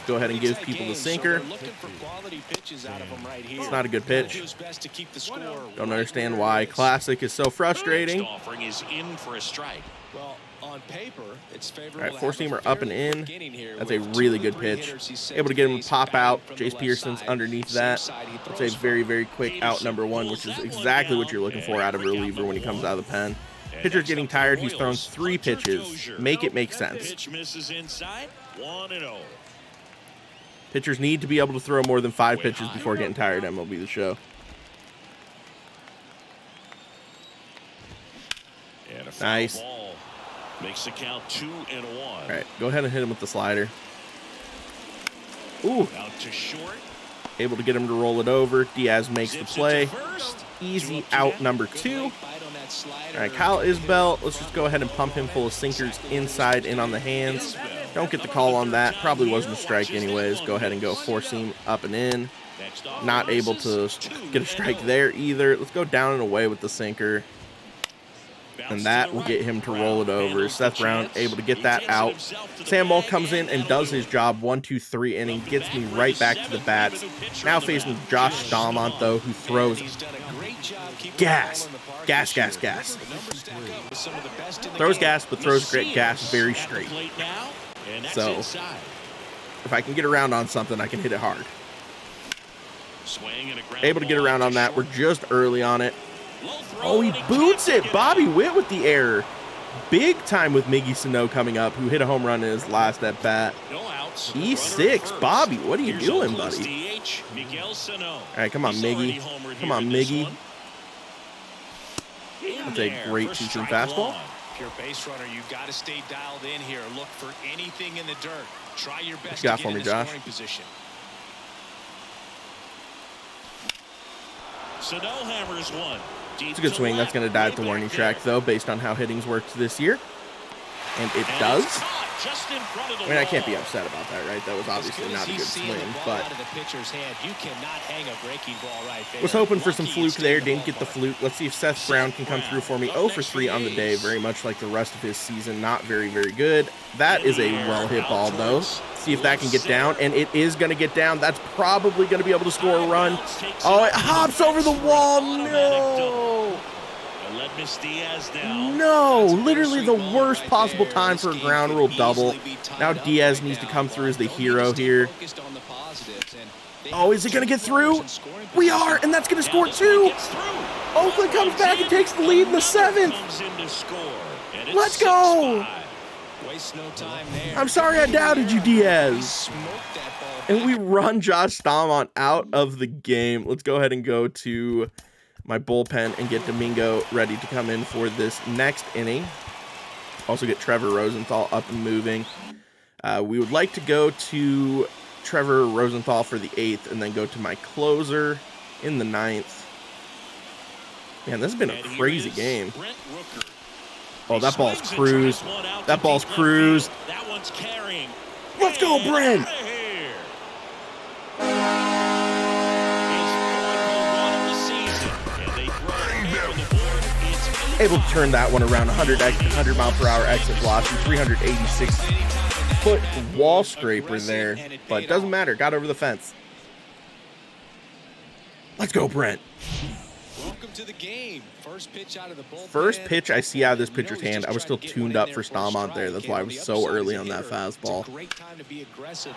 Go ahead and give people the sinker. It's not a good pitch. Don't understand why. Classic is so frustrating. Offering is in for a strike. Well, on paper, it's favorable. All right, four-seamer up and in. That's a with really 2 good of the 3 pitch. hitters he's set Able to to get him to face pop batting out. from the Jace left Peterson's side. underneath Same that. side he That's throws a very, from. very quick out number 1, which is exactly what you're looking for out of a reliever when he comes out of the pen. Pitcher's getting tired. He's thrown 3 pitches. Make it make sense. Pitch misses inside. 1-0. Pitchers need to be able to throw more than 5 pitches before getting tired, MLB the Show. And a foul Nice. ball. Makes the count 2-1. All right, go ahead and hit him with the slider. Ooh, Out to short. able to get him to roll it over. Diaz makes the Zips it play. to first. Easy 2 up, out 2 number Good 2. late bite on that slider. All right, Kyle Isbell, let's just go ahead and pump him full of sinkers inside in on the hands. Don't get the call on that. Probably wasn't a strike anyways. Go ahead and go 4-seam up and in. Next off Not able to get a strike there either. Let's go down and away with the sinker. And that will get him to roll it over. Seth Brown able to get that out. Sam Moll comes in and does his job. 1, 2, 3 inning. Gets me right back to the bats. Now facing Josh Staumont, though, who throws He's done a great job keeping gas. the ball in the park Gas, this year. gas, gas. The numbers stack up with some of the best in the Throws game. gas, but throws great gas very straight. So, if I can get around on something, I can hit it hard. Able to get around on that. We're just early on it. Oh, he boots it. Bobby Witt with the error. Big time with Miggy Sano coming up, who hit a home run in his last at bat. E6. Bobby, what are you doing, buddy? All right, come on, Miggy. Come on, Miggy. That's a great 2-seam fastball. If you're a base runner, you've got to stay dialed in here. Look for anything in the dirt. Try your best you got to for get me, in the Josh? scoring position. Sano hammers one. It's a good swing. That's going to die at the warning track, though, based on how hitting's worked this year. And it does. I mean, I can't be upset about that, right? That was obviously not a good swing, but was hoping for some fluke there. Didn't get the fluke. Let's see if Seth Brown can come through for me. 0 for 3 on the day, very much like the rest of his season. Not very, very good. That is a well-hit ball, though. See if that can get down, and it is going to get down. That's probably going to be able to score a run. Oh, it hops over the wall. No! No, literally the worst possible time for a ground rule double. Now Diaz needs to come through as the hero here. Oh, is it going to get through? We are, and that's going to score 2. Oakland comes back and takes the lead in the 7th. Let's go. I'm sorry I doubted you, Diaz. And we run Josh Staumont out of the game. Let's go ahead and go to my bullpen and get Domingo ready to come in for this next inning. Also get Trevor Rosenthal up and moving. We would like to go to Trevor Rosenthal for the 8th and then go to my closer in the 9th. Man, this has been a crazy game. Oh, that ball's cruised. That ball's cruised. Let's go, Brent! Able to turn that one around. 100 mile per hour exit velocity, 386 foot wall scraper there, but it doesn't matter. Got over the fence. Let's go, Brent. Welcome to the game. First pitch out of the bullpen. First pitch I see out of this pitcher's hand. I was still tuned up for Staumont there. That's why I was so early on that fastball.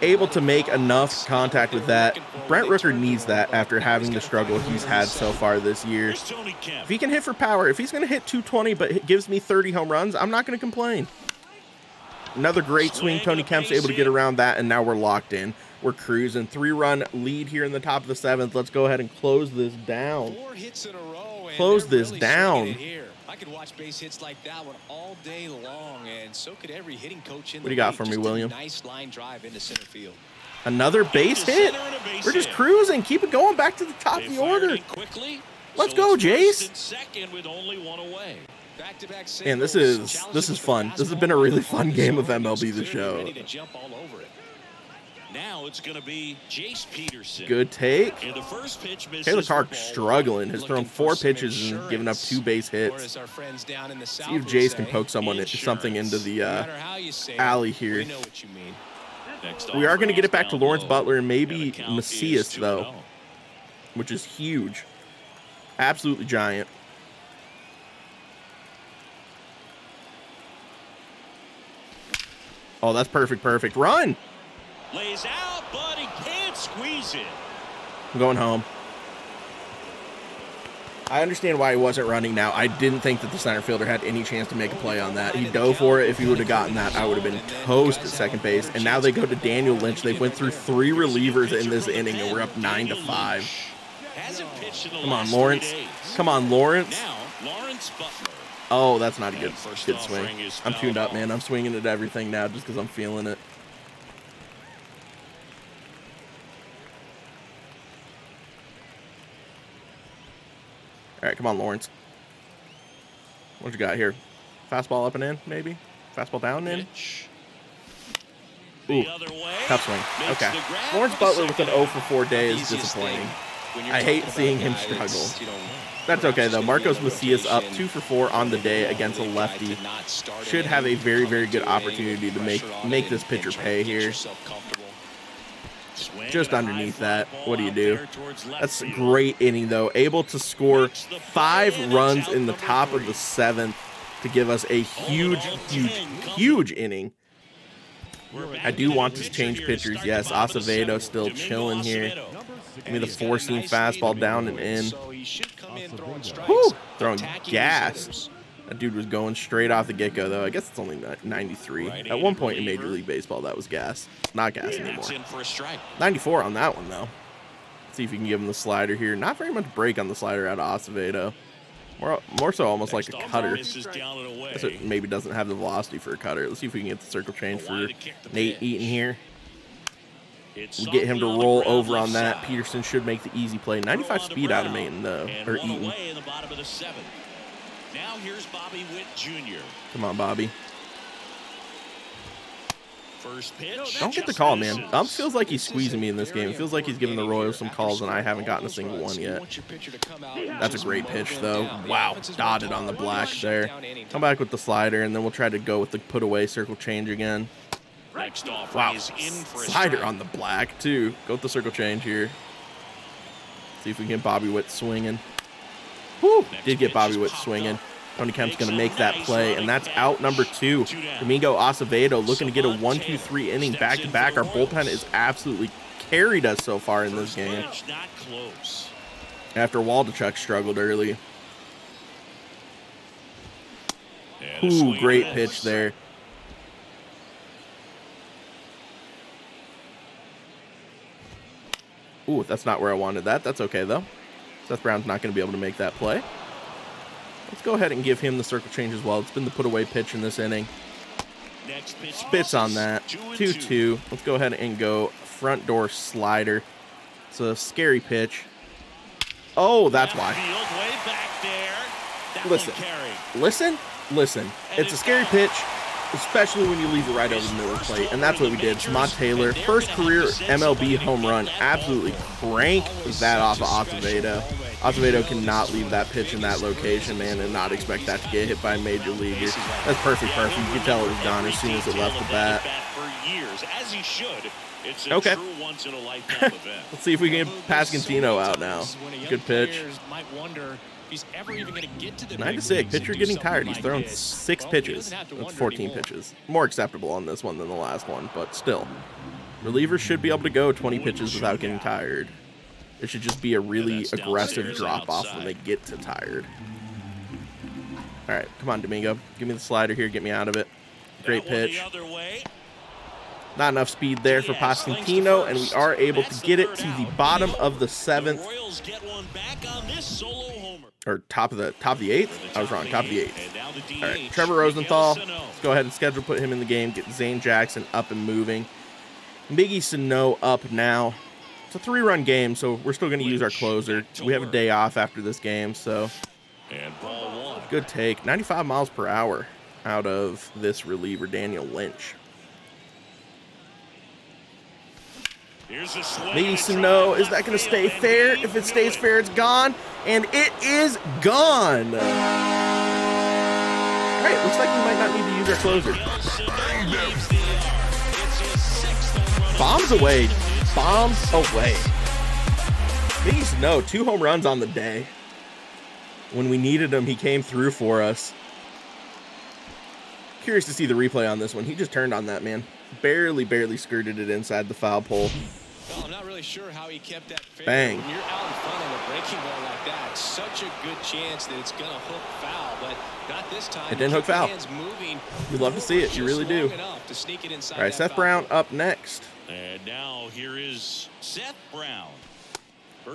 Able to make enough contact with that. Brent Rooker needs that after having the struggle he's had so far this year. If he can hit for power, if he's going to hit 220 but gives me 30 home runs, I'm not going to complain. Another great swing. Tony Kemp's able to get around that, and now we're locked in. We're cruising. 3-run lead here in the top of the 7th. Let's go ahead and close this down. 4 hits in a row. Close this down. I could watch base hits like that one all day long, and so could every hitting coach in the What do you got league. for me, Just a William? Nice line drive into center field. Another base hit. We're just cruising. Keep it going back to the top of the order. Let's go, Jace. Man, this is fun. This has been a really fun game of MLB the Show. Now it's going to be Jace Peterson. Good take. And the first pitch misses. Taylor Clark struggling. Has thrown 4 pitches and given up 2 base hits. See if Jace can poke something into the alley here. We are going to get it back to Lawrence Butler and maybe Macias, though, which is huge. Absolutely giant. Oh, that's perfect. Perfect. Run. Lays out, but he can't squeeze it. I'm going home. I understand why he wasn't running now. I didn't think that the center fielder had any chance to make a play on that. He dove for it. If he would have gotten that, I would have been toast at second base. And now they go to Daniel Lynch. They went through 3 relievers in this inning, and we're up 9-5. Come on, Lawrence. Come on, Lawrence. Oh, that's not a good swing. I'm tuned up, man. I'm swinging at everything now just because I'm feeling it. All right, come on, Lawrence. What you got here? Fastball up and in, maybe? Fastball down and in? Ooh, tough swing. Okay. Lawrence Butler with an 0 for 4 day is disappointing. I hate seeing him struggle. That's okay, though. Marcos Macias up 2 for 4 on the day against a lefty. Should have a very, very good opportunity to make this pitcher pay here. Just underneath that. What do you do? That's a great inning, though. Able to score 5 runs in the top of the 7th to give us a huge, huge, huge inning. I do want to change pitchers. Yes, Acevedo still chilling here. Give me the 4-seam fastball down and in. Whew, throwing gas. That dude was going straight off the get-go, though. I guess it's only 93. At one point in Major League Baseball, that was gas. It's not gas anymore. 94 on that one, though. Let's see if you can give him the slider here. Not very much break on the slider out of Acevedo. More so almost like a cutter. Guess it maybe doesn't have the velocity for a cutter. Let's see if we can get the circle change for Nate Eaton here. We get him to roll over on that. Peterson should make the easy play. 95 speed out of Eaton, though. Or Eaton. Now here's Bobby Witt Jr. Come on, Bobby. First pitch. Don't get the call, man. Feels like he's squeezing me in this game. It feels like he's giving the Royals some calls, and I haven't gotten a single one yet. That's a great pitch, though. Wow, dotted on the black there. Come back with the slider, and then we'll try to go with the put-away circle change again. Wow, slider on the black, too. Go with the circle change here. See if we can get Bobby Witt swinging. Whew, did get Bobby Witt swinging. Tony Kemp's going to make that play, and that's out number 2. Domingo Acevedo looking to get a 1-2-3 inning back-to-back. Our bullpen has absolutely carried us so far in this game. After Waldachuk struggled early. Ooh, great pitch there. Ooh, that's not where I wanted that. That's okay, though. Seth Brown's not going to be able to make that play. Let's go ahead and give him the circle change as well. It's been the put-away pitch in this inning. Spits on that. 2-2. Let's go ahead and go front door slider. It's a scary pitch. Oh, that's why. Listen. It's a scary pitch, especially when you leave it right over the middle of the plate, and that's what we did. Samad Taylor, first career MLB home run, absolutely cranked that off of Acevedo. Acevedo cannot leave that pitch in that location, man, and not expect that to get hit by a major leaguer. That's perfect. You can tell it was gone as soon as it left the bat. Okay. Let's see if we can get Pascantino out now. Good pitch. 9-6. Pitcher getting tired. He's thrown 6 pitches. That's 14 pitches. More acceptable on this one than the last one, but still. Relievers should be able to go 20 pitches without getting tired. It should just be a really aggressive drop-off when they get to tired. All right, come on, Domingo. Give me the slider here. Get me out of it. Great pitch. Not enough speed there for Pascantino, and we are able to get it to the bottom of the 7th. Or top of the 8th? I was wrong. Top of the 8th. All right, Trevor Rosenthal. Let's go ahead and put him in the game. Get Zane Jackson up and moving. Miggy Sano up now. It's a 3-run game, so we're still going to use our closer. We have a day off after this game, so good take. 95 miles per hour out of this reliever, Daniel Lynch. Miggy Sano, is that going to stay fair? If it stays fair, it's gone, and it is gone. All right, looks like we might not need to use our closer. Bombs away. Miggy Sano, 2 home runs on the day. When we needed him, he came through for us. Curious to see the replay on this one. He just turned on that, man. Barely skirted it inside the foul pole. Well, I'm not really sure how he kept that fair. Bang. When you're out in front of a breaking ball like that, such a good chance that it's going to hook foul, but not this time. It didn't hook foul. You love to see it. You really do. All right, Seth Brown up next. And now here is Seth Brown.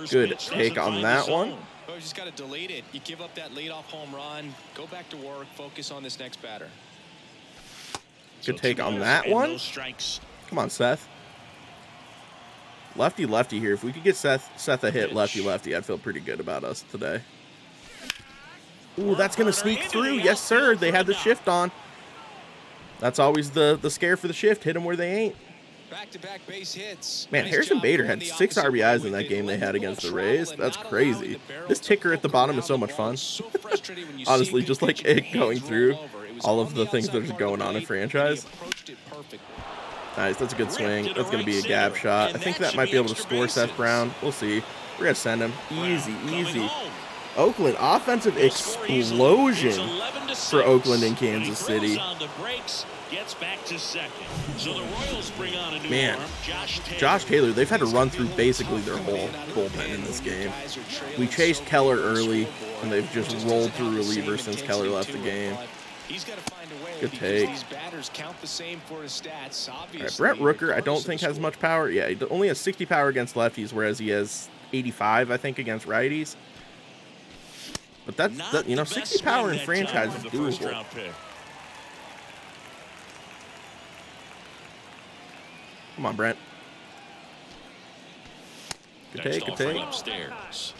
Good take on that one. Oh, you just got to delete it. You give up that leadoff home run. Go back to work. Focus on this next batter. Good take on that one. Come on, Seth. Lefty here. If we could get Seth a hit lefty, I'd feel pretty good about us today. Ooh, that's going to sneak through. Yes, sir. They had the shift on. That's always the scare for the shift. Hit them where they ain't. Back-to-back base hits. Man, Harrison Bader had 6 RBIs in that game they had against the Rays. That's crazy. This ticker at the bottom is so much fun. Honestly, just like it going through all of the things that are going on in franchise. Nice, that's a good swing. That's going to be a gap shot. I think that might be able to score Seth Brown. We'll see. We're going to send him. Easy. Oakland, offensive explosion for Oakland and Kansas City. Gets back to second. So the Royals bring on a new Man, arm, Josh Taylor, they've had to run through basically their whole bullpen in this game. We chased Keller early, and they've just rolled through relievers since Keller left the game. Good take. All right, Brent Rooker, I don't think has much power. Yeah, he only has 60 power against lefties, whereas he has 85, I think, against righties. But that's, you know, 60 power in franchise is doable. Come on, Brent. Good take. Upstairs.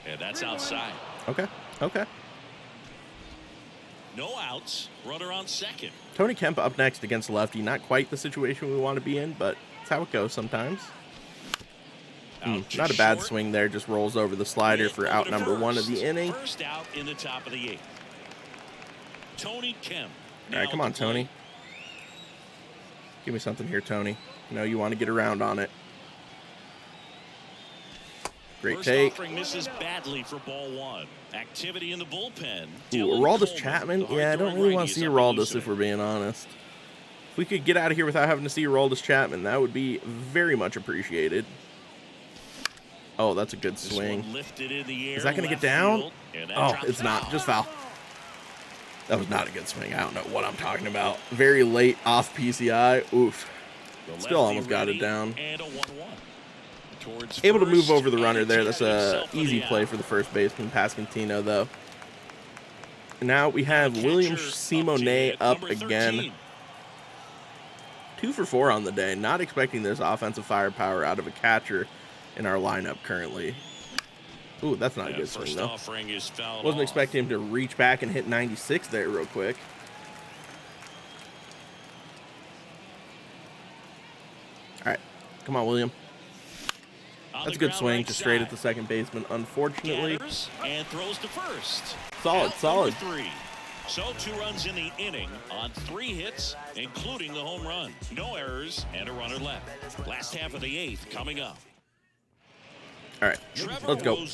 And that's outside. Okay. No outs. Runner on second. Tony Kemp up next against lefty. Not quite the situation we want to be in, but it's how it goes sometimes. Not a bad swing there. Just rolls over the slider for out number 1 of the inning. First out in the top of the 8th. Tony Kemp. All right, come on, Tony. Give me something here, Tony. You know you want to get around on it. Great take. Misses badly for ball 1. Activity in the bullpen. Ooh, Aroldis Chapman. Yeah, I don't really want to see Aroldis if we're being honest. If we could get out of here without having to see Aroldis Chapman, that would be very much appreciated. Oh, that's a good swing. Is that going to get down? Oh, it's not. Just foul. That was not a good swing. I don't know what I'm talking about. Very late off PCI. Oof. Still almost got it down. Able to move over the runner there. That's a easy play for the first baseman, Pasquantino, though. Now we have William Simone up again. 2 for 4 on the day. Not expecting this offensive firepower out of a catcher in our lineup currently. Ooh, that's not a good swing, though. Wasn't expecting him to reach back and hit 96 there real quick. All right. Come on, William. That's a good swing, just straight at the second baseman, unfortunately. And throws to first. Solid. So 2 runs in the inning on 3 hits, including the home run. No errors and a runner left. Last half of the 8th coming up. All right, let's go.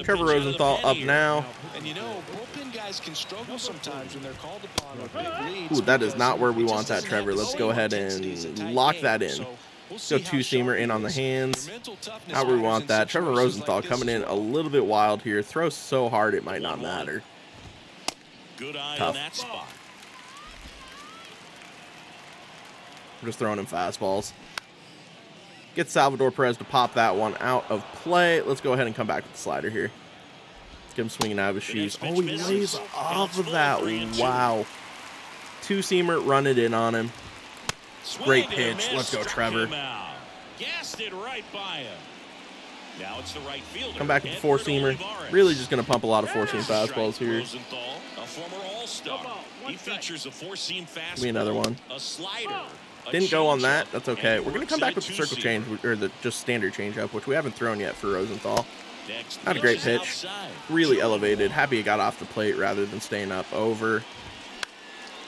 Trevor Rosenthal up now. And you know, bullpen guys can struggle sometimes when they're called upon with big leads. Ooh, that is not where we want that, Trevor. Let's go ahead and lock that in. Let's go 2-seamer in on the hands. Not where we want that. Trevor Rosenthal coming in a little bit wild here. Throws so hard it might not matter. Good eye Tough. in that spot. I'm just throwing him fastballs. Get Salvador Perez to pop that one out of play. Let's go ahead and come back with the slider here. Get him swinging out of his shoes. Oh, he lays off of that. Wow. 2-seamer, run it in on him. Great pitch. Let's go, Trevor. Gassed it right by him. Now it's the right fielder. Come back with the 4-seamer. Really just going to pump a lot of 4-seam fastballs here. A former All-Star. He features a 4-seam fastball. Give me another one. A slider. Didn't go on that. That's okay. We're going to come back with the circle change, or the just standard changeup, which we haven't thrown yet for Rosenthal. Not a great pitch. Really elevated. Happy it got off the plate rather than staying up over.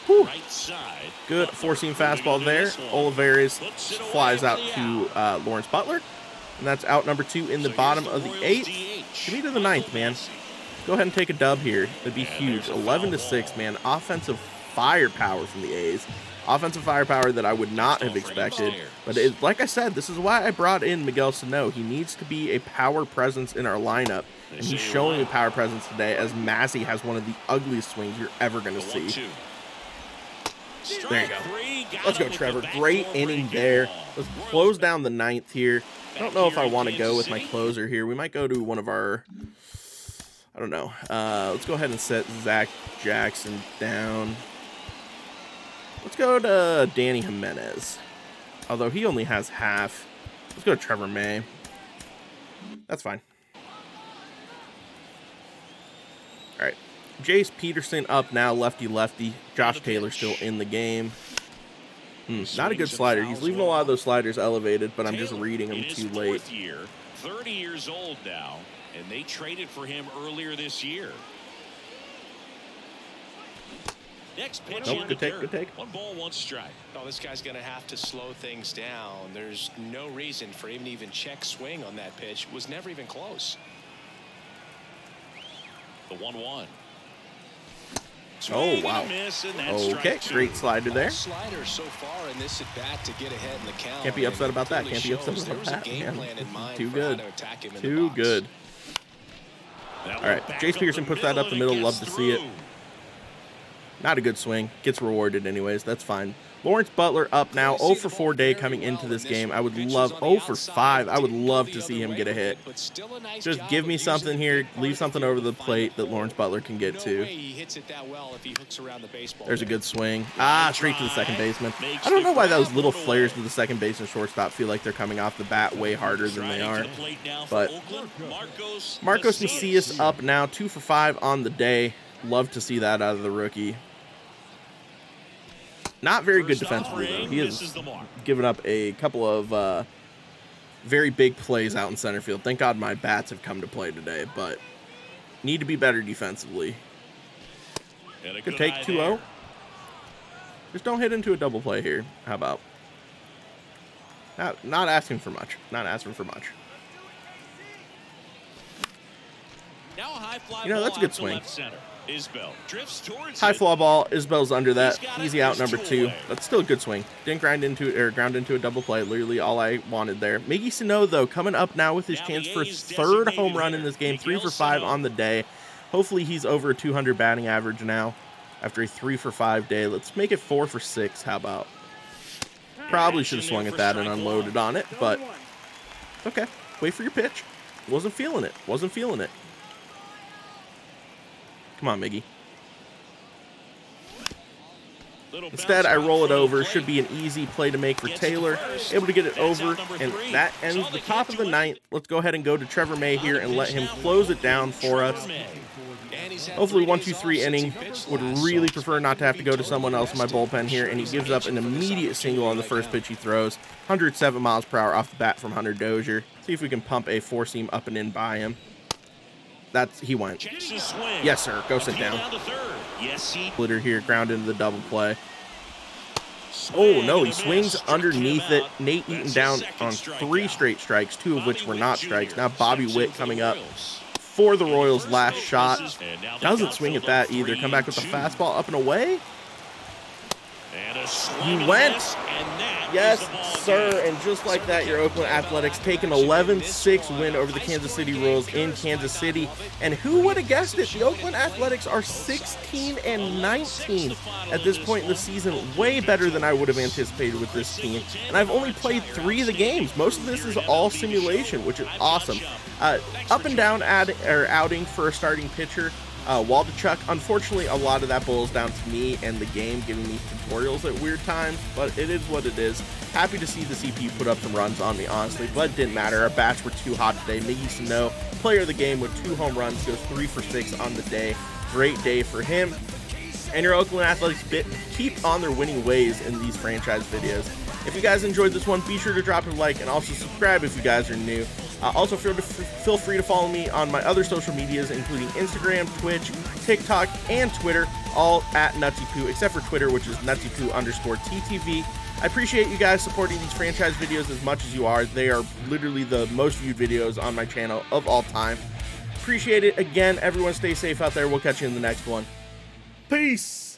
Whew. Right side. Good four-seam fastball there. Olivares flies out to Lawrence Butler. And that's out number 2 in the bottom of the 8th. Give me to the 9th, man. Go ahead and take a dub here. That'd be huge. 11-6, man. Offensive firepower from the A's. Offensive firepower that I would not have expected. But like I said, this is why I brought in Miguel Sano. He needs to be a power presence in our lineup. And he's showing a power presence today, as Massey has one of the ugliest swings you're ever going to see. There you go. Let's go, Trevor. Great inning there. Let's close down the 9th here. I don't know if I want to go with my closer here. We might go to one of our... I don't know. Let's go ahead and set Zach Jackson down. Let's go to Danny Jimenez. Although he only has half. Let's go to Trevor May. That's fine. All right. Jace Peterson up now, lefty-lefty. Josh Taylor still in the game. Not a good slider. He's leaving a lot of those sliders elevated, but I'm just reading them too late. 30 years old now, and they traded for him earlier this year. Next pitch. Nope, good take, good take. 1 ball, 1 strike. Oh, this guy's going to have to slow things down. There's no reason for him to even check swing on that pitch. It was never even close. The 1-1. Oh, wow. Okay, great slider there. Slider so far in this at bat to get ahead in the count. Can't be upset about that. Can't be upset about that, man. Too good. Too good. All right, Jace Peterson puts that up the middle. Love to see it. Not a good swing. Gets rewarded anyways. That's fine. Lawrence Butler up now. 0 for 4 day coming into this game. I would love 0 for 5. I would love to see him get a hit. Just give me something here. Leave something over the plate that Lawrence Butler can get to. There's a good swing. Straight to the second baseman. I don't know why those little flares to the second base and shortstop feel like they're coming off the bat way harder than they are. But Marcos Macias up now. 2 for 5 on the day. Love to see that out of the rookie. Not very good defensively, though. He has given up a couple of very big plays out in center field. Thank God my bats have come to play today, but need to be better defensively. Good take, 2-0. Just don't hit into a double play here. How about? Not asking for much. Not asking for much. You know, that's a good swing. High fly ball. Isbell's under that. Easy out, number 2. That's still a good swing. Didn't ground into a double play. Literally all I wanted there. Miggy Sano, though, coming up now with his chance for 3rd home run in this game. 3 for 5 on the day. Hopefully he's over a 200 batting average now after a 3 for 5 day. Let's make it 4 for 6. How about? Probably should have swung at that and unloaded on it, but okay. Wait for your pitch. Wasn't feeling it. Wasn't feeling it. Come on, Miggy. Instead, I roll it over. Should be an easy play to make for Taylor. Able to get it over, and that ends the top of the 9th. Let's go ahead and go to Trevor May here and let him close it down for us. Hopefully 1-2-3 inning. Would really prefer not to have to go to someone else in my bullpen here, and he gives up an immediate single on the first pitch he throws. 107 miles per hour off the bat from Hunter Dozier. See if we can pump a 4-seam up and in by him. He went. Yes, sir. Go sit down. Splitter here, ground into the double play. Oh, no, he swings underneath it. Nate Eaton down on 3 straight strikes, 2 of which were not strikes. Now Bobby Witt coming up for the Royals' last shot. Doesn't swing at that either. Come back with the fastball up and away. He went. Yes, sir. And just like that, your Oakland Athletics take an 11-6 win over the Kansas City Royals in Kansas City. And who would have guessed it? The Oakland Athletics are 16-19 at this point in the season. Way better than I would have anticipated with this team. And I've only played 3 of the games. Most of this is all simulation, which is awesome. Up and down outing for a starting pitcher. Waldichuk, unfortunately, a lot of that boils down to me and the game giving me tutorials at weird times, but it is what it is. Happy to see the CP put up some runs on me, honestly, but it didn't matter. Our bats were too hot today. Miggy Sano, player of the game with 2 home runs, goes 3 for 6 on the day. Great day for him. And your Oakland Athletics keep on their winning ways in these franchise videos. If you guys enjoyed this one, be sure to drop a like and also subscribe if you guys are new. Also, feel free to follow me on my other social medias, including Instagram, Twitch, TikTok, and Twitter, all at Nutzypoo, except for Twitter, which is Nutzypoo_TTV. I appreciate you guys supporting these franchise videos as much as you are. They are literally the most viewed videos on my channel of all time. Appreciate it. Again, everyone stay safe out there. We'll catch you in the next one. Peace!